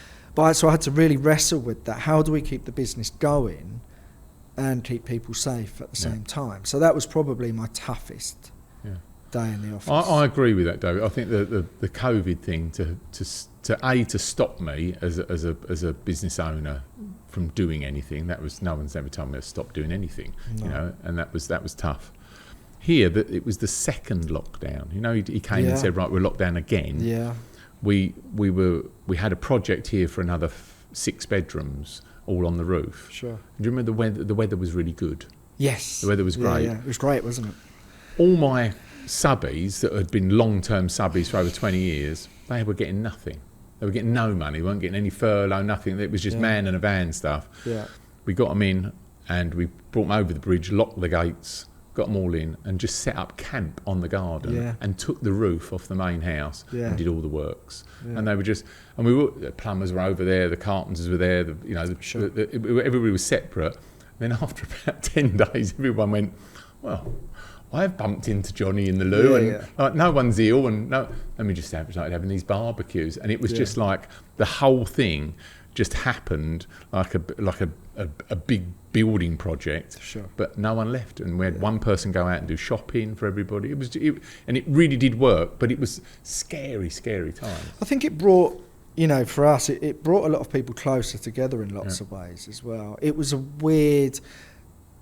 So I had to really wrestle with that. How do we keep the business going and keep people safe at the same time? So that was probably my toughest day in the office. I agree with that, David. I think the COVID thing to stop me as a business owner from doing anything, that was, no one's ever told me to stop doing anything, and that was tough. Here, it was the second lockdown. He came and said, right, we're locked down again. Yeah. We had a project here for another 6 bedrooms, all on the roof. Sure. Do you remember the weather was really good? Yes. The weather was great. Yeah, it was great, wasn't it? All my subbies that had been long-term subbies for over 20 years, they were getting nothing. They were getting no money, weren't getting any furlough, nothing. It was just man and a van stuff. Yeah. We got them in and we brought them over the bridge, locked the gates, got them all in, and just set up camp on the garden and took the roof off the main house and did all the works. Yeah. And they were just, and the plumbers were over there, the carpenters were there, everybody was separate. Then after about 10 days, everyone went, well, I've bumped into Johnny in the loo no one's ill, and let me just started having these barbecues, and it was just like the whole thing just happened like a big building project. Sure. But no one left, and we had one person go out and do shopping for everybody. And it really did work, but it was scary times. I think it brought, for us, it brought a lot of people closer together in lots of ways as well. It was a weird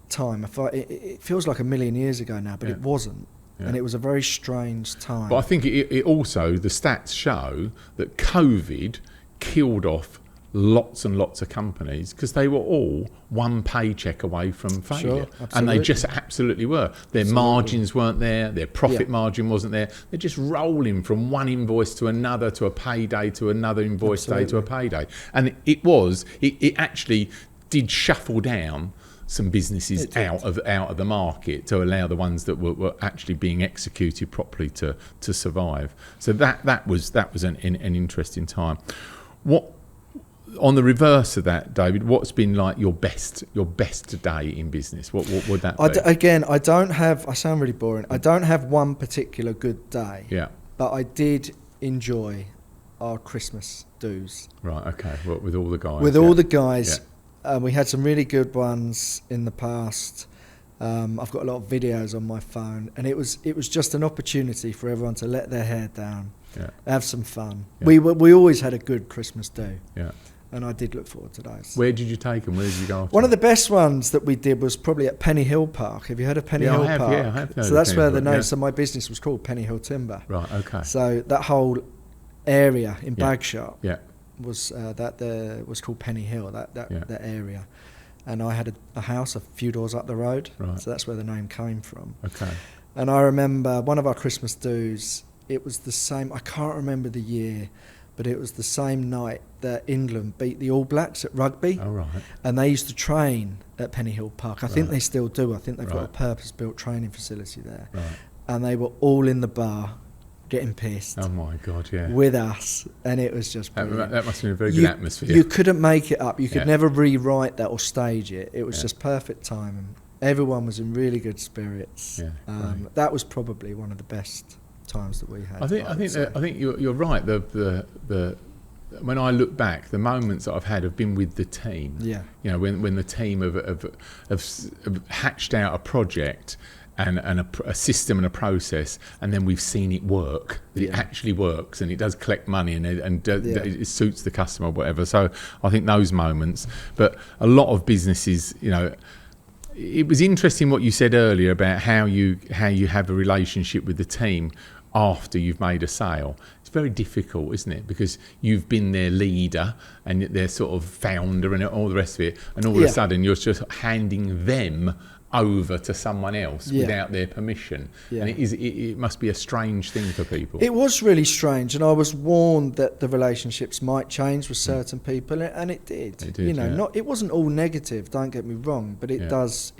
time. It feels like a million years ago now, but it wasn't. Yeah. And it was a very strange time. But I think it also, the stats show that COVID killed off lots and lots of companies because they were all one paycheck away from failure. Sure, and they just absolutely were. Their margins weren't there, their profit margin wasn't there. They're just rolling from one invoice to another, to a payday, to another invoice day, to a payday. And it actually did shuffle down some businesses out of the market to allow the ones that were actually being executed properly to survive. So that was an interesting time. What, on the reverse of that, David, what's been like your best day in business? What would that be? I don't have, I sound really boring, I don't have one particular good day. Yeah. But I did enjoy our Christmas do's. Right, okay. Well, with all the guys. With all the guys. We had some really good ones in the past. I've got a lot of videos on my phone, and it was just an opportunity for everyone to let their hair down, have some fun. We always had a good Christmas do. Yeah. And I did look forward to those. Where did you take them? Where did you go after? One of the best ones that we did was probably at Penny Hill Park. Have you heard of Penny Hill Park? Yeah, I have. So that's where the name. So my business was called Penny Hill Timber. Right. Okay. So that whole area in Bagshot was was called Penny Hill. That area, and I had a house a few doors up the road. Right. So that's where the name came from. Okay. And I remember one of our Christmas do's. It was the same. I can't remember the year, but it was the same night that England beat the All Blacks at rugby. Oh, right. And they used to train at Penny Hill Park. I think they still do. I think they've got a purpose-built training facility there. Right. And they were all in the bar getting pissed. Oh, my God, yeah. With us. And it was just brilliant. That must have been a very good atmosphere. You couldn't make it up. You could never rewrite that or stage it. It was just perfect timing. Everyone was in really good spirits. Yeah, that was probably one of the best times that we had. I think you're right. The when I look back, the moments that I've had have been with the team. Yeah. You know, when the team have hatched out a project and a system and a process, and then we've seen it work. It actually works, and it does collect money, and it suits the customer or whatever. So I think those moments. But a lot of businesses, you know. It was interesting what you said earlier about how you have a relationship with the team after you've made a sale. It's very difficult, isn't it? Because you've been their leader and their sort of founder and all the rest of it, and all of a sudden you're just handing them over to someone else without their permission. And it must be a strange thing for people. It was really strange, and I was warned that the relationships might change with certain people, and it did. It did, you know, it wasn't all negative, don't get me wrong, but it does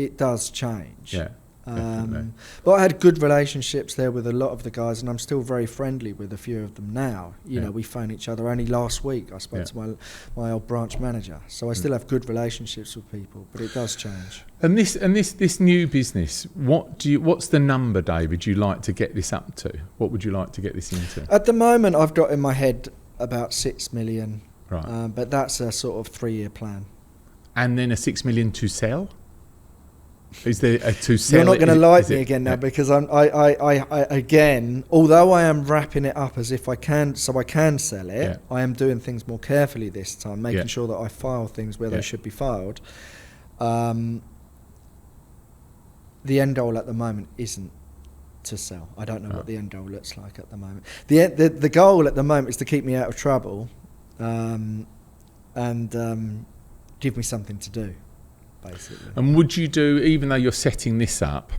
change. Yeah. But I had good relationships there with a lot of the guys, and I'm still very friendly with a few of them now. You know, we phone each other. Only last week I spoke to my old branch manager, so I still have good relationships with people, but it does change. And this new business, what's the number, David, you like to get this up to? What would you like to get this into? At the moment, I've got in my head about 6 million, right? But that's a sort of 3-year plan. And then a 6 million to sell. Is there a to sell? You're not going to like me again now, because I again, although I am wrapping it up as if I can, so I can sell it. I am doing things more carefully this time, making sure that I file things where they should be filed. The end goal at the moment isn't to sell. I don't know what the end goal looks like at the moment. The goal at the moment is to keep me out of trouble, and give me something to do. Basically. And would you do, even though you're setting this up,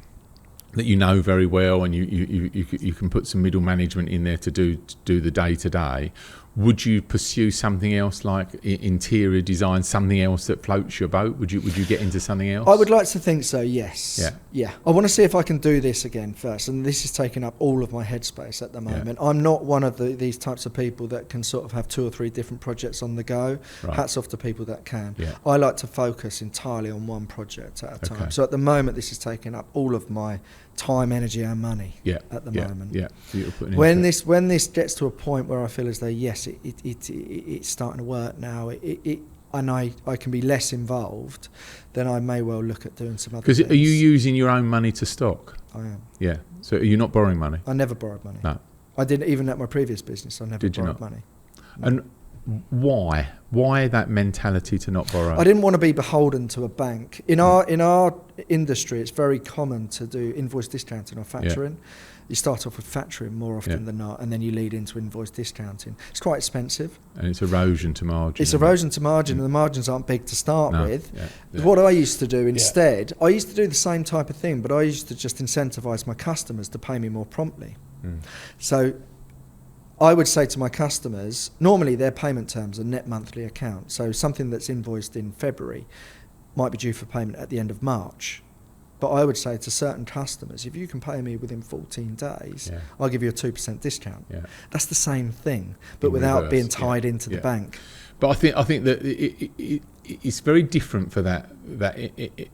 that you know very well, and you can put some middle management in there to do the day-to-day, would you pursue something else like interior design, something else that floats your boat? Would you get into something else? I would like to think so, yes. Yeah. I want to see if I can do this again first, and this is taking up all of my headspace at the moment. I'm not one of these types of people that can sort of have 2 or 3 different projects on the go. Right. Hats off to people that can. I like to focus entirely on one project at a time. So at the moment, this is taking up all of my time, energy and money at the moment. When this gets to a point where I feel as though it's starting to work now, and I can be less involved, then I may well look at doing some other things. Because are you using your own money to stock? I am. Yeah. So are you not borrowing money? I never borrowed money. No. I didn't, even at my previous business, I never borrowed money. No. And why? Why that mentality to not borrow? I didn't want to be beholden to a bank. In our industry, it's very common to do invoice discounting or factoring. You start off with factoring more often than not, and then you lead into invoice discounting. It's quite expensive. And it's erosion to margin. It's erosion to margin, and the margins aren't big to start with. What I used to do instead, I used to do the same type of thing, but I used to just incentivise my customers to pay me more promptly. So I would say to my customers, normally their payment terms are net monthly account. So something that's invoiced in February might be due for payment at the end of March. But I would say to certain customers, if you can pay me within 14 days, I'll give you a 2% discount. That's the same thing, but without being tied into the bank. But I think that it's very different for that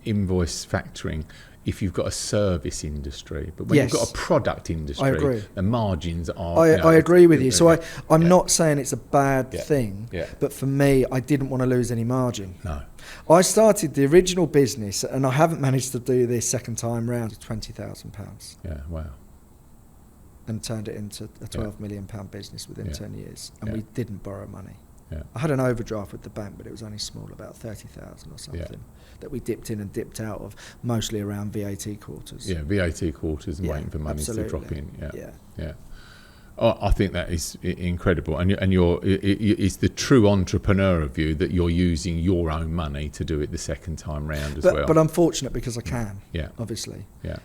invoice factoring. if you've got a service industry. But when Yes. you've got a product I industry, agree. the margins are... I agree with you. So I'm Yeah. not saying it's a bad Yeah. thing, Yeah. but for me, I didn't want to lose any margin. No. I started the original business, and I haven't managed to do this second time round, £20,000, Yeah, wow. and turned it into a £12 million business within Yeah. 10 years. And Yeah. we didn't borrow money. Yeah. I had an overdraft with the bank, but it was only small, about 30,000 or something, that we dipped in and dipped out of, mostly around VAT quarters. Yeah, VAT quarters and Yeah, waiting for money to drop absolutely. in. Yeah. Yeah. Oh, I think that is incredible, and it's the true entrepreneur of you that you're using your own money to do it the second time round as well. But I'm fortunate because I can. Yeah. Obviously. Yeah.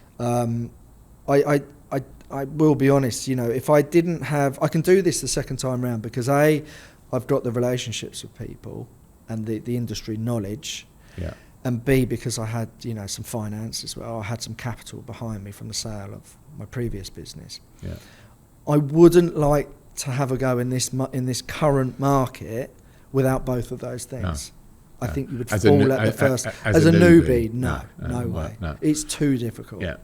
I will be honest. If I didn't have, I can do this the second time round because I've got the relationships with people and the industry knowledge. Yeah. And B, because I had some finance as well. I had some capital behind me from the sale of my previous business. Yeah. I wouldn't like to have a go in this current market without both of those things. No. I think you would As a fall new- at the first. as As a a newbie, newbie, no way. no. It's too difficult. Yeah.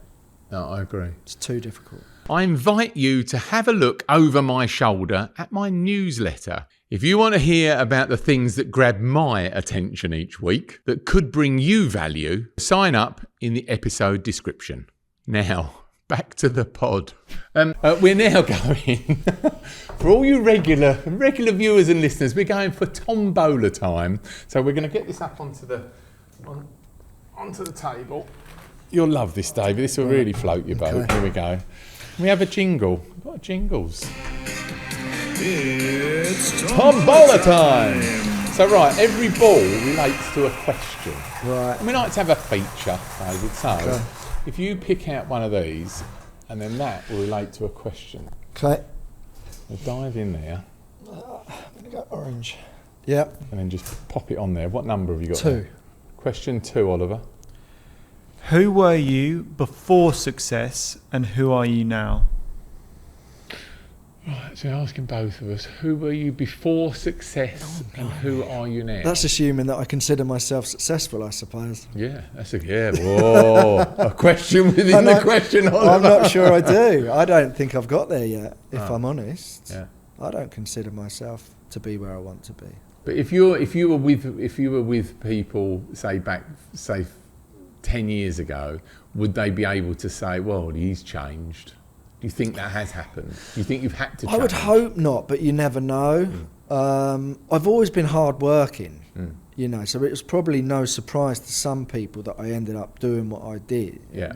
No, I agree. It's too difficult. I invite you to have a look over my shoulder at my newsletter. If you want to hear about the things that grab my attention each week that could bring you value, sign up in the episode description. Now, back to the pod. We're now going, for all you regular viewers and listeners, we're going for tombola time. So we're going to get this up onto the table. You'll love this, David. This will really float your boat. Okay. Here we go. We have a jingle. We've got jingles. It's Tombola time! So right, every ball relates to a question. Right. And we like to have a feature, David. So Okay. if you pick out one of these, and then that will relate to a question. Okay. We'll dive in there, I'm going to go orange. Yep. and then just pop it on there. What number have you got? 2. There? Question 2, Oliver. Who were you before success and who are you now? Right, so you're asking both of us, who were you before success and who are you now? That's assuming that I consider myself successful, I suppose. Yeah, that's whoa, a question within the question, Oliver. I'm not sure I do. I don't think I've got there yet, if I'm honest. Yeah. I don't consider myself to be where I want to be. But if you were with people, say 10 years ago, would they be able to say, well, he's changed? Do you think that has happened? Do you think you've had to change? I would hope not, but you never know. I've always been hard working, so it was probably no surprise to some people that I ended up doing what I did. Yeah.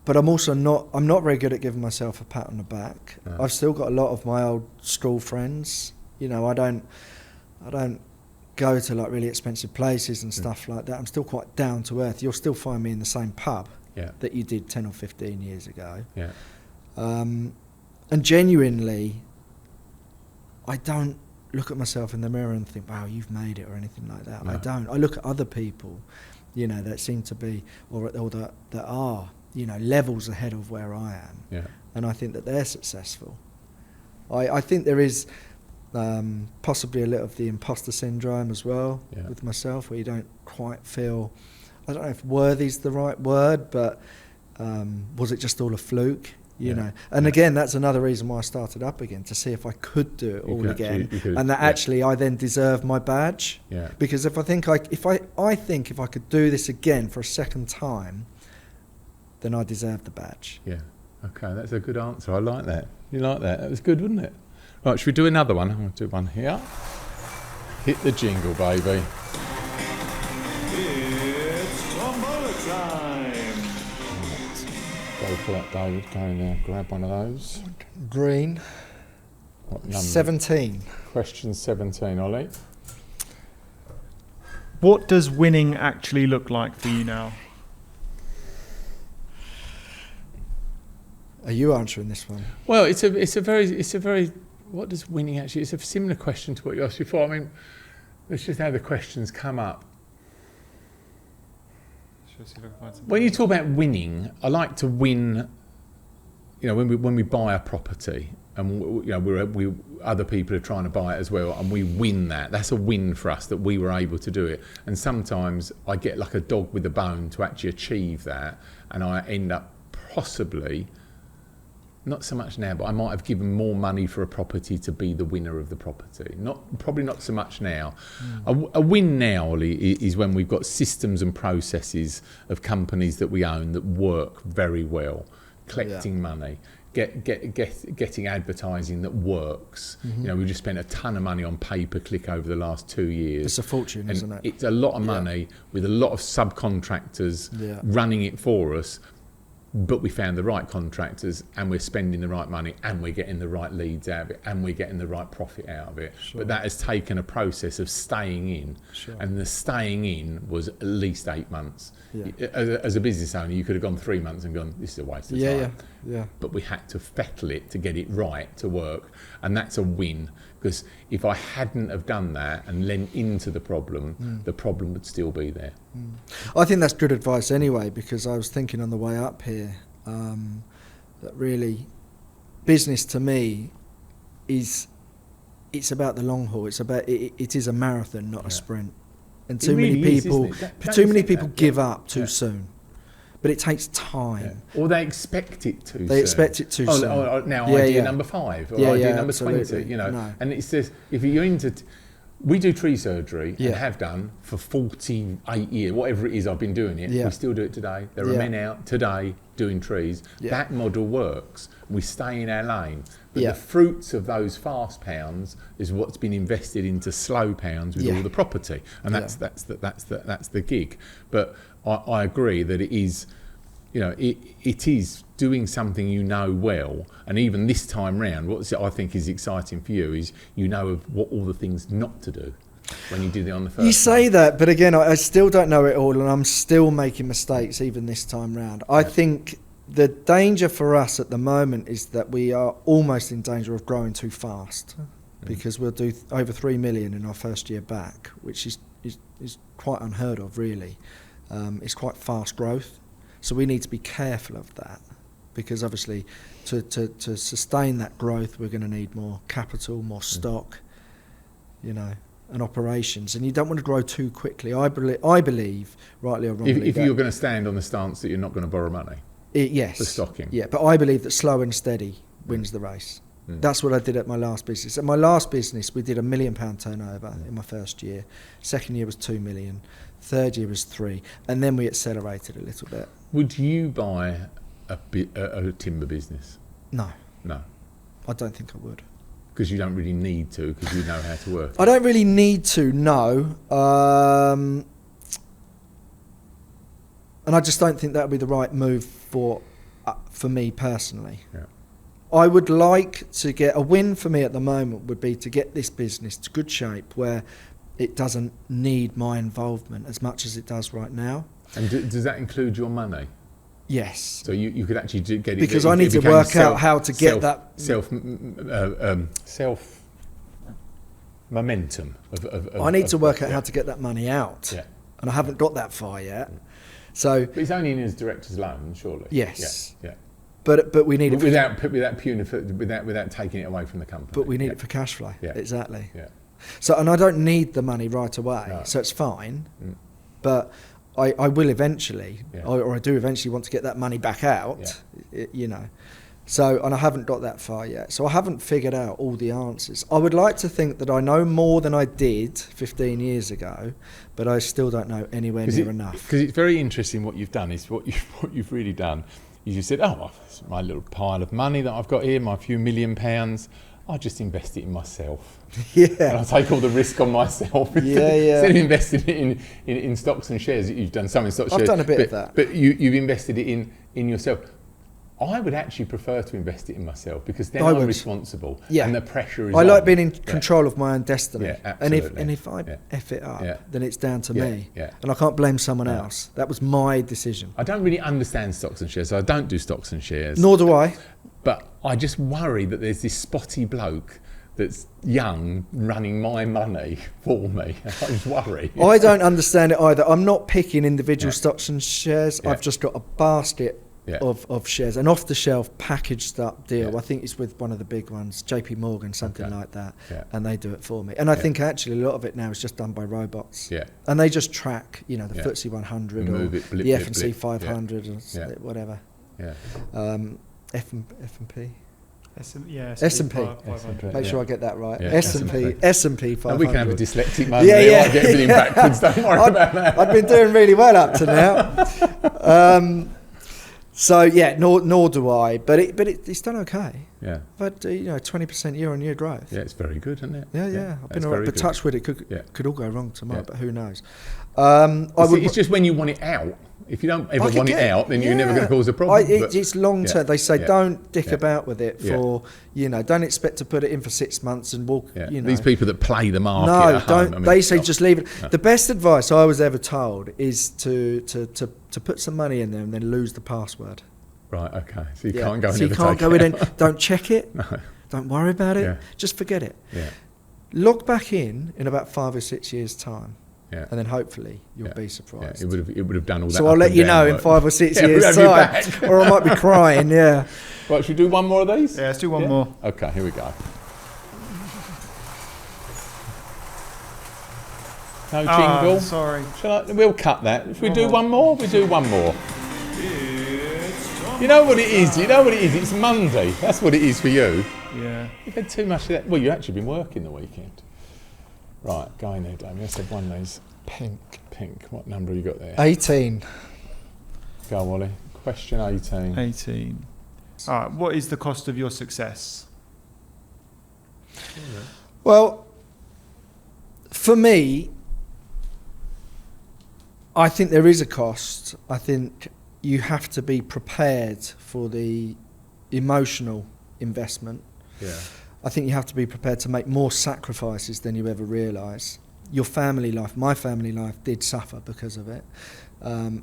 But I'm also not very good at giving myself a pat on the back. No. I've still got a lot of my old school friends. I don't go to like really expensive places and stuff like that. I'm still quite down to earth. You'll still find me in the same pub that you did 10 or 15 years ago. Yeah. And genuinely, I don't look at myself in the mirror and think, wow, you've made it or anything like that. No. I don't. I look at other people, that seem to be, or that are, levels ahead of where I am. Yeah. And I think that they're successful. I think there is possibly a little of the imposter syndrome as well with myself, where you don't quite feel, I don't know if worthy's the right word, but was it just all a fluke? You know, and again, that's another reason why I started up again, to see if I could do it all again, and that actually I then deserve my badge. Yeah. Because if I think if I could do this again for a second time, then I deserve the badge. Yeah. Okay, that's a good answer. I like that. You like that? That was good, wasn't it? Right, should we do another one? I'm going to do one here. Hit the jingle, baby. It's Tombola time. Go for that, David. Go in there, grab one of those. Green. What number? 17. Question 17, Ollie. What does winning actually look like for you now? Are you answering this one? Well, it's a very. What does winning actually? It's a similar question to what you asked before. I mean, that's just how the questions come up. When you talk about winning, I like to win when we buy a property and we other people are trying to buy it as well, and we win that's a win for us that we were able to do it. And sometimes I get like a dog with a bone to actually achieve that, and I end up possibly, not so much now, but I might have given more money for a property to be the winner of the property. Probably not so much now. A win now, Ollie, is when we've got systems and processes of companies that we own that work very well, collecting money, getting advertising that works. We've just spent a ton of money on pay-per-click over the last 2 years. It's a fortune, isn't it? It's a lot of money with a lot of subcontractors running it for us. But we found the right contractors, and we're spending the right money, and we're getting the right leads out of it, and we're getting the right profit out of it. But that has taken a process of staying in, and the staying in was at least 8 months. As a business owner, you could have gone 3 months and gone, this is a waste of time. But we had to fettle it to get it right to work, and that's a win. Because if I hadn't have done that and lent into the problem would still be there. I think that's good advice anyway, because I was thinking on the way up here that really business to me it's about the long haul. It is a marathon, not a sprint. And too many people give up too soon. But it takes time. Or they expect it to. They expect it too soon. Idea number 5 or idea number absolutely. 20. No. And it's just, if you're into, we do tree surgery and have done for 48 years, whatever it is. I've been doing it. We still do it today. There are men out today doing trees. That model works. We stay in our lane. But the fruits of those fast pounds is what's been invested into slow pounds with all the property, and that's the gig. But I agree that it is, it is doing something well, and even this time round, what I think is exciting for you is of what all the things not to do when you do it on the first. You say that, but again, I still don't know it all, and I'm still making mistakes even this time round. I think the danger for us at the moment is that we are almost in danger of growing too fast, because we'll do over 3 million in our first year back, which is quite unheard of, really. It's quite fast growth, so we need to be careful of that, because obviously to sustain that growth we're going to need more capital, more stock, and operations, and you don't want to grow too quickly. I believe, rightly or wrongly, if you're going to stand on the stance that you're not going to borrow money. Yes. For stocking. Yeah, but I believe that slow and steady wins the race. That's what I did at my last business. At my last business, we did £1 million turnover in my first year. Second year was 2 million. Third year was 3, and then we accelerated a little bit. Would you buy a timber business? No, I don't think I would. Because you don't really need to, because you know how to work. I don't really need to, no. And I just don't think that would be the right move for me personally. Yeah. I would like to get a win for me at the moment would be to get this business to good shape where it doesn't need my involvement as much as it does right now. And does that include your money? Yes. So you could actually get it. Because I need to work out how to get that self momentum. I need to work out how to get that money out. Yeah. And I haven't got that far yet. So. But it's only in his director's loan, surely. Yes. Yeah. But we need it without taking it away from the company. But we need it for cash flow. Yeah. Exactly. Yeah. So, and I don't need the money right away, so it's fine. But I will eventually, or I do eventually want to get that money back out. So, and I haven't got that far yet. So I haven't figured out all the answers. I would like to think that I know more than I did 15 years ago, but I still don't know anywhere near enough. Because it's very interesting what you've done. Is what you've really done. You just said, it's my little pile of money that I've got here, my few £1 million. I just invest it in myself. Yeah. And I take all the risk on myself. Instead of investing it in stocks and shares, you've done some in stocks and shares. I've done a bit of that. But you've invested it in yourself. I would actually prefer to invest it in myself because then I'm responsible. Yeah. And the pressure is I like being in control of my own destiny. Yeah, absolutely. And if I F it up, then it's down to me. Yeah. And I can't blame someone else. That was my decision. I don't really understand stocks and shares, so I don't do stocks and shares. Nor do I. But I just worry that there's this spotty bloke that's young running my money for me. I just worry. I don't understand it either. I'm not picking individual stocks and shares. I've just got a basket of shares, an off-the-shelf packaged up deal. Yeah. I think it's with one of the big ones, JP Morgan, something Okay. like that, Yeah. and they do it for me. And I think actually a lot of it now is just done by robots. Yeah. And they just track, the Yeah. FTSE 100 or Move it, blip, the blip, F&C blip. 500 Yeah. or whatever. Yeah. F&P. S&P. 500. Make sure I get that right. Yeah, S&P 500. And we can have a dyslexic moment. Yeah, yeah. I get everything backwards. Don't worry about that. I've been doing really well up to now. So yeah, nor do I. But it's done okay. Yeah. But 20% year-on-year growth. Yeah, it's very good, isn't it? Yeah. I've that's been all right. very But good. touch wood, it Yeah. could all go wrong tomorrow. Yeah. But who knows? It's just when you want it out. If you don't ever want it out, then you're never going to cause a problem. It's long term. They say don't dick Yeah. about with it for don't expect to put it in for 6 months and walk. Yeah. These people that play the market. No, at don't. home, I mean, they say no. just leave it. No. The best advice I was ever told is to put some money in there and then lose the password. Right. Okay. So you Yeah. can't go. So and you never can't take go it in out. and don't check it. No. Don't worry about it. Yeah. Just forget it. Yeah. Log back in about 5 or 6 years' time, Yeah. and then hopefully you'll be Yeah. surprised. It would have done all that. So I'll up let and you down know in work. 5 or 6 Yeah, we'll years' have you time, back. or I might be crying. Yeah. Right, should we do one more of these? Yeah, let's do one more. Okay, here we go. No jingle. Sorry. We'll cut that. If we do one more, we do one more. It's Tom You know what it is? It's Monday. That's what it is for you. Yeah. You've had too much of that. Well, you've actually been working the weekend. Right, go in there, Damien. Let's have one of these. Pink. Pink. What number have you got there? 18. Go, Wally. Question 18. 18. All right. What is the cost of your success? Well, for me, I think there is a cost. I think you have to be prepared for the emotional investment. Yeah. I think you have to be prepared to make more sacrifices than you ever realise. Your family life, my family life, did suffer because of it.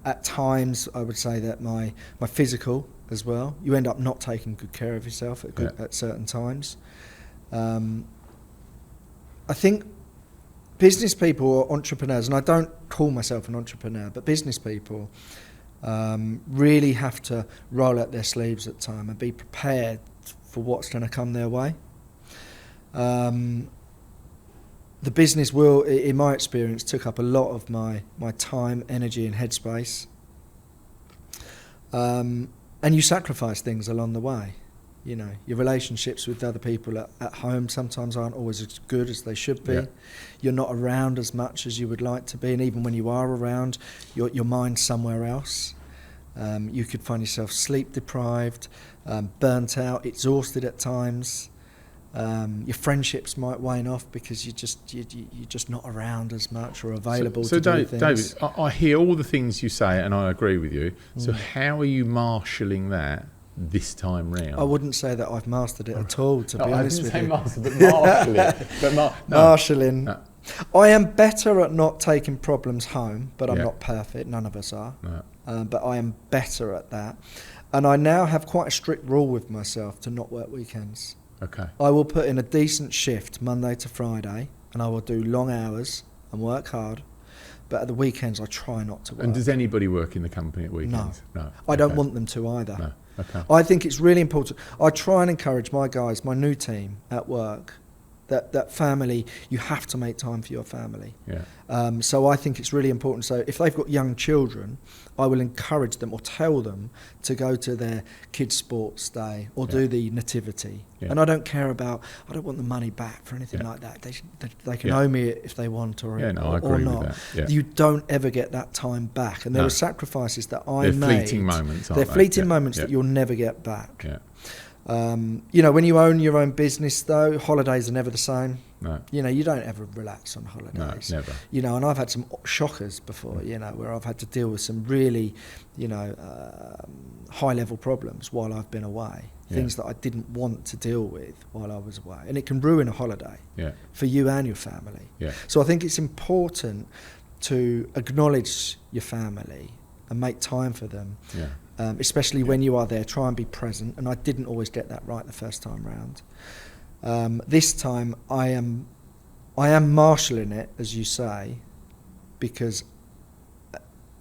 At times, I would say that my physical as well. You end up not taking good care of yourself at certain times. I think business people or entrepreneurs, and I don't call myself an entrepreneur, but business people really have to roll up their sleeves at time and be prepared for what's going to come their way. The business will, in my experience, took up a lot of my time, energy and headspace. And you sacrifice things along the way. You know, your relationships with other people at home sometimes aren't always as good as they should be. Yeah. You're not around as much as you would like to be, and even when you are around, your mind's somewhere else. You could find yourself sleep deprived, burnt out, exhausted at times. Your friendships might wane off because you're just not around as much or available to do things. David, I hear all the things you say and I agree with you. So how are you marshalling that this time round? I wouldn't say that I've mastered it at all, to be honest with I you. didn't say master, but marshal it. But Marshalling. No. I am better at not taking problems home, but I'm Yeah. not perfect. None of us are. No. But I am better at that. And I now have quite a strict rule with myself to not work weekends. Okay. I will put in a decent shift Monday to Friday, and I will do long hours and work hard. But at the weekends, I try not to work. And does anybody work in the company at weekends? No. I don't Okay. want them to either. No. Okay. I think it's really important. I try and encourage my guys, my new team at work, that family, you have to make time for your family. Yeah. So I think it's really important. So if they've got young children, I will encourage them or tell them to go to their kids' sports day or do the nativity. Yeah. And I don't care about, I don't want the money back for anything Yeah. like that. They can owe me it if they want or, Yeah, no, I or agree with not. that. Yeah. You don't ever get that time back. And there No. are sacrifices that I They're made. fleeting moments, aren't They're they? fleeting Yeah, moments yeah. that you'll never get back. Yeah. You know, when you own your own business, though, holidays are never the same. No. You know, you don't ever relax on holidays. No, never. You know, and I've had some shockers before, you know, where I've had to deal with some really, high-level problems while I've been away. Yeah. Things that I didn't want to deal with while I was away. And it can ruin a holiday Yeah. for you and your family. Yeah. So I think it's important to acknowledge your family and make time for them. Yeah. Especially when you are there, try and be present. And I didn't always get that right the first time round. This time I am marshalling it, as you say, because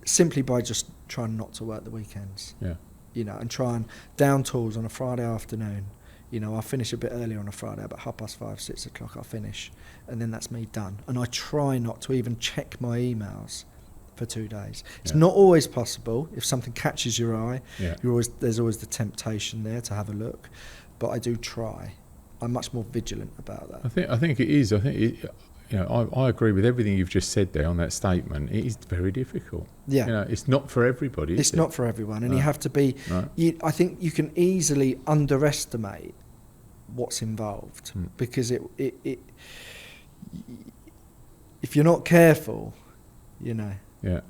simply by just trying not to work the weekends. Yeah. you know, and try and down tools on a Friday afternoon. You know, I'll finish a bit earlier on a Friday, about 5:30, 6 o'clock I'll finish, and then that's me done. And I try not to even check my emails for 2 days. It's not always possible. If something catches your eye, there's always the temptation there to have a look, but I do try. I'm much more vigilant about that. I think it is. I think you know, I agree with everything you've just said there on that statement. It is very difficult. Yeah. You know, it's not for everybody. It's not for everyone, and you have to be. No. I think you can easily underestimate what's involved because it if you're not careful, you know,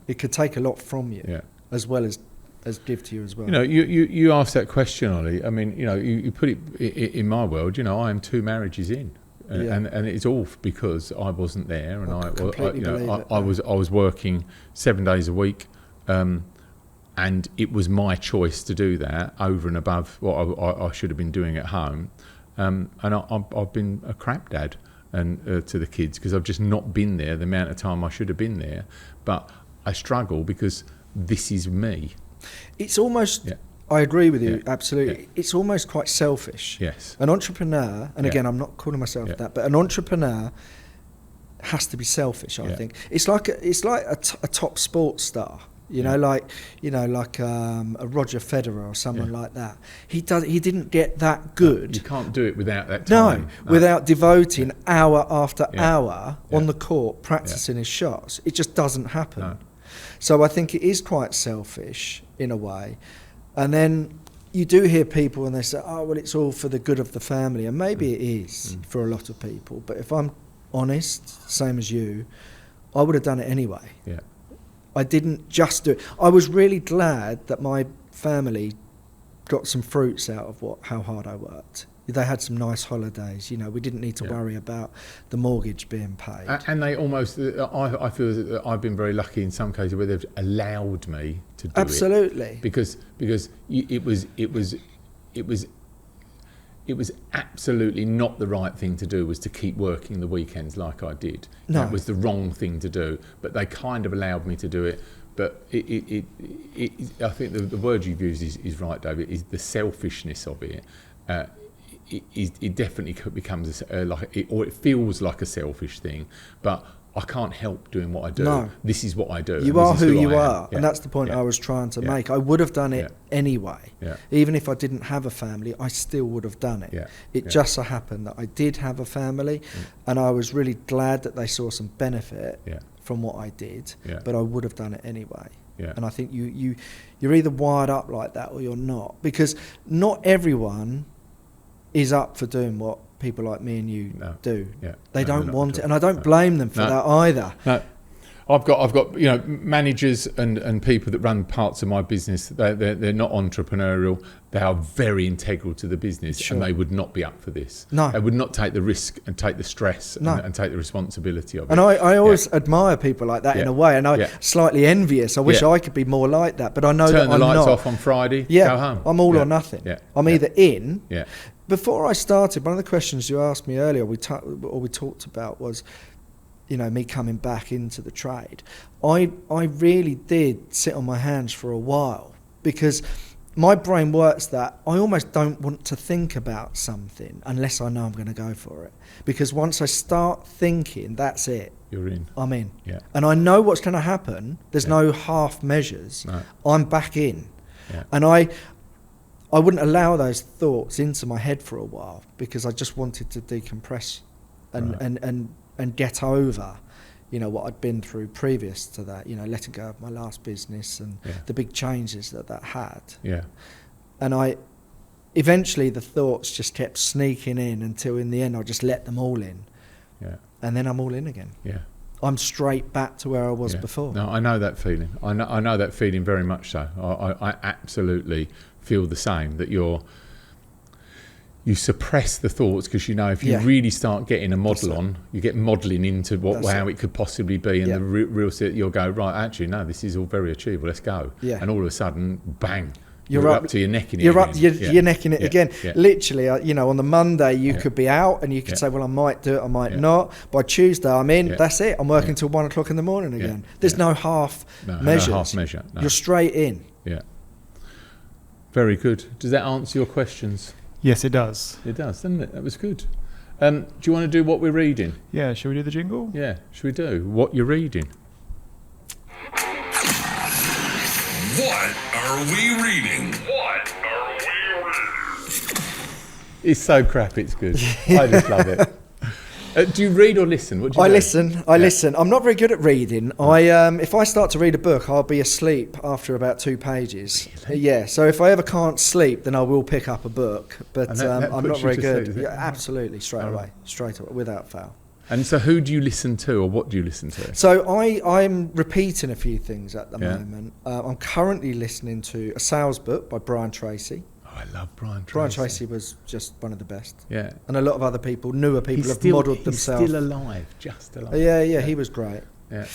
it could take a lot from you, as well as give to you as well. You know, you asked that question, Ollie. I mean, you know, you put it in my world. You know, I am 2 marriages in. And it's all because I wasn't there, and I was working 7 days a week, and it was my choice to do that over and above what I should have been doing at home, and I've been a crap dad and to the kids because I've just not been there the amount of time I should have been there, but I struggle because this is me. It's almost. I agree with you, absolutely. Yeah. It's almost quite selfish. Yes. An entrepreneur, and again, I'm not calling myself that, but an entrepreneur has to be selfish, I think. It's like a top sports star, you know, like a Roger Federer or someone like that. He didn't get that good. You can't do it without that time. No, without devoting hour after hour on the court practicing his shots. It just doesn't happen. No. So I think it is quite selfish in a way. And then you do hear people and they say, oh, well, it's all for the good of the family. And maybe it is for a lot of people. But if I'm honest, same as you, I would have done it anyway. Yeah. I didn't just do it. I was really glad that my family got some fruits out of how hard I worked. They had some nice holidays. You know, we didn't need to worry about the mortgage being paid. And they almost, I feel that I've been very lucky in some cases where they've allowed me to do Absolutely. it. Because it was absolutely not the right thing to do, was to keep working the weekends like I did. No. That was the wrong thing to do. But they kind of allowed me to do it. But I think the word you've used is right, David, is the selfishness of it. It definitely becomes or it feels like a selfish thing, but I can't help doing what I do. No. This is what I do. You are who you are, Yeah. and that's the point I was trying to make. I would have done it anyway. Yeah. Even if I didn't have a family, I still would have done it. Yeah. It just so happened that I did have a family, and I was really glad that they saw some benefit from what I did, but I would have done it anyway. Yeah. And I think you're either wired up like that or you're not, because not everyone is up for doing what people like me and you do. Yeah. They No, don't want at it, all. and I don't blame them for that either. No. I've got you know, managers and people that run parts of my business. They're not entrepreneurial. They are very integral to the business, and they would not be up for this. No. They would not take the risk and take the stress and take the responsibility of it. And I always admire people like that in a way, and I'm slightly envious. I wish I could be more like that, but I know that I'm not. Turn the lights off on Friday, go home. I'm all or nothing. Yeah. I'm either in. Yeah. Before I started, one of the questions you asked me earlier, we talked about was, you know, me coming back into the trade. I really did sit on my hands for a while, because my brain works that I almost don't want to think about something unless I know I'm going to go for it. Because once I start thinking, that's it. You're in. I'm in. Yeah. And I know what's going to happen. There's no half measures. No. I'm back in. Yeah. And I wouldn't allow those thoughts into my head for a while, because I just wanted to decompress and get over, you know, what I'd been through previous to that, you know, letting go of my last business and the big changes that had. Yeah. And eventually the thoughts just kept sneaking in until in the end I just let them all in. Yeah. And then I'm all in again. Yeah. I'm straight back to where I was before. No, I know that feeling. I know that feeling very much so. I absolutely feel the same, that you suppress the thoughts, because you know if you really start getting a model on, you get modelling into how it could possibly be, and the real you'll go, right, actually no, this is all very achievable, let's go. Yeah. And all of a sudden, bang, you're up to your neck in it. You're necking it again. Yeah. Literally, you know, on the Monday you could be out and you could say, well, I might do it, I might not. By Tuesday I'm in. That's it. I'm working till 1 o'clock in the morning again. Yeah. There's no half measures. No half measure. No. You're straight in. Yeah. Very good. Does that answer your questions? Yes, it does. It does, doesn't it? That was good. Do you want to do what we're reading? Yeah, shall we do the jingle? Yeah, should we do what you're reading? What are we reading? What are we reading? It's so crap, it's good. I just love it. Do you read or listen? What do you do? I listen. I'm not very good at reading. If I start to read a book, I'll be asleep after about 2 pages. Really? Yeah. So if I ever can't sleep, then I will pick up a book. But And that I'm puts not you very to good. sleep, does it? Yeah, absolutely, straight Oh. away, without fail. And so who do you listen to, or what do you listen to? So I'm repeating a few things at the Yeah. moment. I'm currently listening to a sales book by Brian Tracy. Oh, I love Brian Tracy. Brian Tracy was just one of the best. Yeah. And a lot of other people, newer people, He's have still, modelled he's themselves. still alive, just alive. Yeah, he was great. Yeah.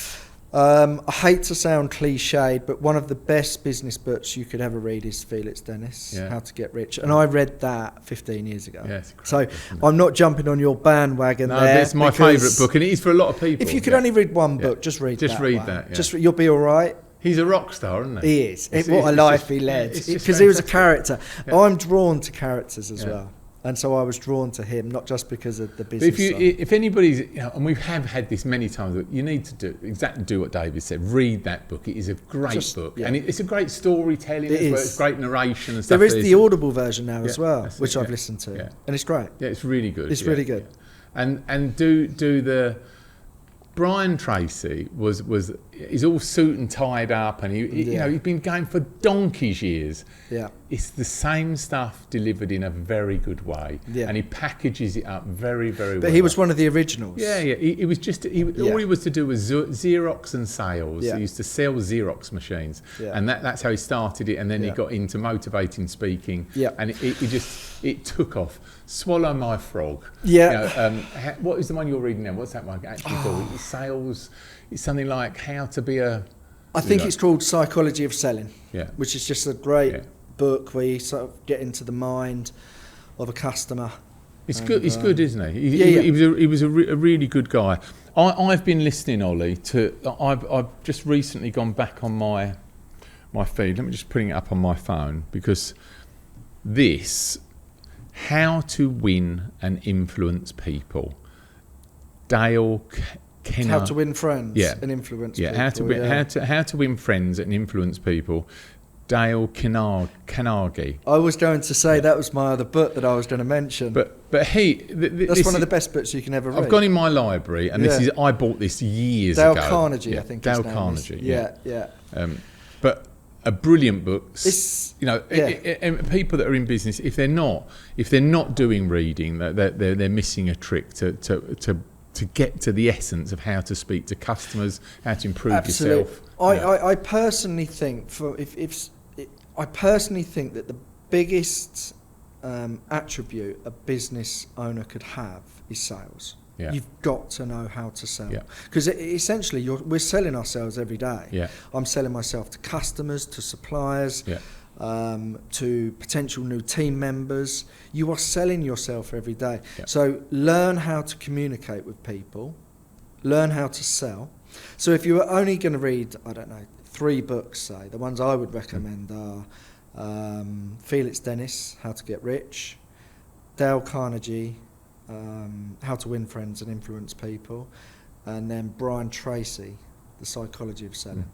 I hate to sound cliched, but one of the best business books you could ever read is Felix Dennis, Yeah. How to Get Rich. And I read that 15 years ago. Yeah, it's great, So isn't it? I'm not jumping on your bandwagon No, there. that's my because favourite book, and it is for a lot of people. If you could Yeah. only read one Yeah. book, just read Just that read one. that, yeah. Just you'll be all right. He's a rock star, isn't he? He is. It's- What a it's life just- he led. yeah, it's just Because he was a fantastic. character. Yeah. I'm drawn to characters as Yeah. well. And so I was drawn to him, not just because of the But business side. if anybody's, and we have had this many times, that you need to do what David said. Read that book. It is a great book, yeah. and it's a great storytelling It as well. is. It's great narration and stuff. There is There's- the Audible version now as Yeah, well, that's which it, I've yeah. listened to. Yeah. And it's great. Yeah, it's really good. It's yeah, really good. yeah. And do the Brian Tracy he's all suit and tied up, and he's been going for donkey's years. Yeah. It's the same stuff delivered in a very good way, Yeah. and he packages it up very, very well. But he was one of the originals. Yeah. He was just all he was to do was Xerox and sales. Yeah. He used to sell Xerox machines, Yeah. and that's how he started it. And then he Yeah. got into motivating speaking. Yeah. And it took off. Swallow My Frog. Yeah. What is the one you're reading now? What's that one actually called? It's sales. It's something like how to be a. I think it's called Psychology of Selling, Yeah. which is just a great Yeah. book where you sort of get into the mind of a customer. It's good. It's good, isn't he? Yeah. He was a really good guy. I've been listening, Ollie. I've just recently gone back on my feed. Let me just bring it up on my phone, because this, How to Win and Influence People, Dale Kenner. How to win friends Yeah. and influence Yeah, people. how to win friends and influence people, Dale Carnegie. I was going to say that was my other book that I was going to mention. But That's one of the best books you can ever read. I've gone in my library, and Yeah. I bought this years Dale ago. Carnegie, Yeah, I think. Dale his name is. Carnegie. Yeah. But a brilliant book. It's- You know, yeah. and people that are in business, if they're not doing reading, they're missing a trick to get to the essence of how to speak to customers, how to improve Absolutely. yourself. I personally think I personally think that the biggest attribute a business owner could have is sales. Yeah. You've got to know how to sell, Yeah. because essentially we're selling ourselves every day. Yeah. I'm selling myself to customers, to suppliers, Yeah. to potential new team members. You are selling yourself every day. Yeah. So learn how to communicate with people, learn how to sell. So if you were only going to read, 3 books, say, the ones I would recommend are Felix Dennis, How to Get Rich, Dale Carnegie, How to Win Friends and Influence People, and then Brian Tracy, The Psychology of Selling.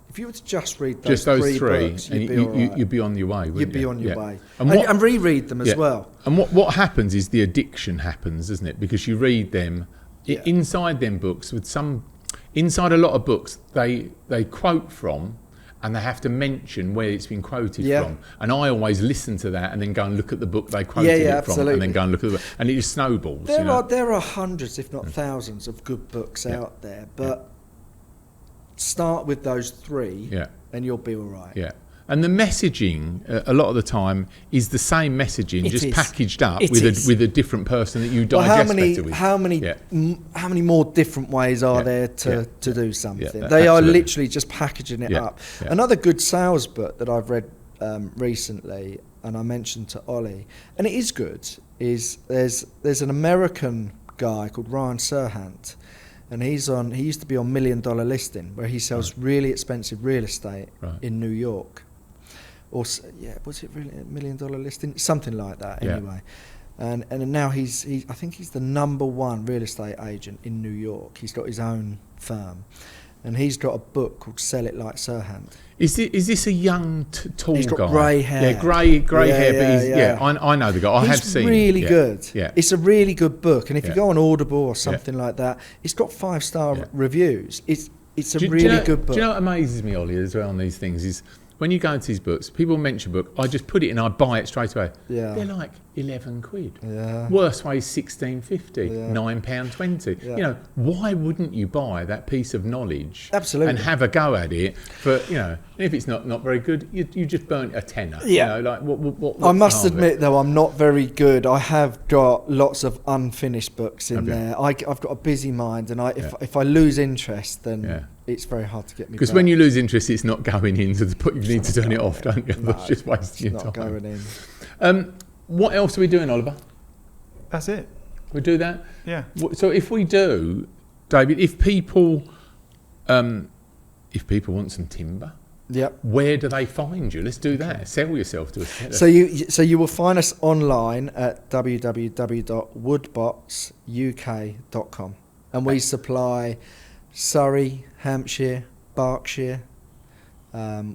If you were to just read those, Just those three three, books, and you'd be all right. you'd be on your way. You'd wouldn't be you? on your Yeah. way. And And reread them as Yeah. well. And what happens is the addiction happens, doesn't it? Because you read them inside them books. Inside a lot of books, they quote from, and they have to mention where it's been quoted Yeah. from. And I always listen to that and then go and look at the book they quoted it from, absolutely. and then go and look at the book, and it just snowballs. There are hundreds, if not thousands, of good books out there, but start with those 3, Yeah. and you'll be all right. Yeah. And the messaging, a lot of the time, is the same messaging, It just is. packaged up It is. with a different person that you Well, digest better with. how many more different ways are Yeah. there to do Yeah, something? that- They are absolutely. literally just packaging it Yeah, up. yeah. Another good sales book that I've read recently, and I mentioned to Ollie, and it is good, is there's an American guy called Ryan Serhant, and he used to be on $1 Million Listing, where he sells really expensive real estate Right. in New York. was it really $1 million listing? Something like that, Yeah. anyway. And now I think he's the number one real estate agent in New York. He's got his own firm. And he's got a book called Sell It Like Sirhan. Is this a young, tall guy? He's got grey hair. Yeah, grey hair, but he's, yeah. I know the guy. I have seen him. He's really Yeah. good. Yeah. It's a really good book. And if Yeah. you go on Audible or something like that, it's got 5-star Yeah. reviews. It's a Do you really know- good book. Do you know what amazes me, Ollie, as well on these things is when you go into these books, people mention a book, I just put it in, I buy it straight away. Yeah. They're like 11 quid. Yeah. Worst way is 16.50, Yeah. £9.20. Yeah. You know, why wouldn't you buy that piece of knowledge? Absolutely. And have a go at it for, you know, and if it's not very good, you just burnt a tenner. Yeah. You know, like what's I must the harm of it? admit, though, I'm not very good. I have got lots of unfinished books in Have you? there. I've got a busy mind, and if I lose interest, then Yeah. it's very hard to get me Because back. when you lose interest, it's not going into the put. You need to turn it off, don't you? No, That's just wasting your it's not time. going in. What else are we doing, Oliver? That's it. We do that. Yeah. So if we do, David, if people want some timber, Yep. where do they find you? Let's do that. Sell yourself to us. So you will find us online at www.woodboxuk.com, and we supply Surrey, Hampshire, Berkshire,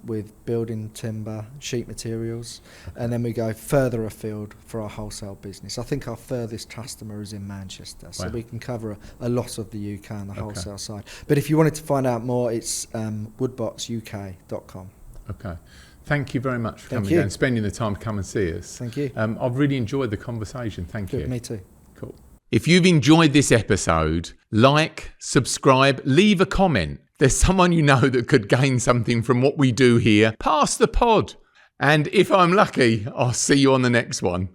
with building timber, sheet materials, and then we go further afield for our wholesale business. I think our furthest customer is in Manchester, so Wow. we can cover a lot of the UK on the wholesale side. But if you wanted to find out more, it's woodboxuk.com. Okay. Thank you very much for Thank coming you. down, spending the time to come and see us. Thank you. I've really enjoyed the conversation. Thank you. Good, me too. Cool. If you've enjoyed this episode, like, subscribe, leave a comment. There's someone you know that could gain something from what we do here. Pass the pod. And if I'm lucky, I'll see you on the next one.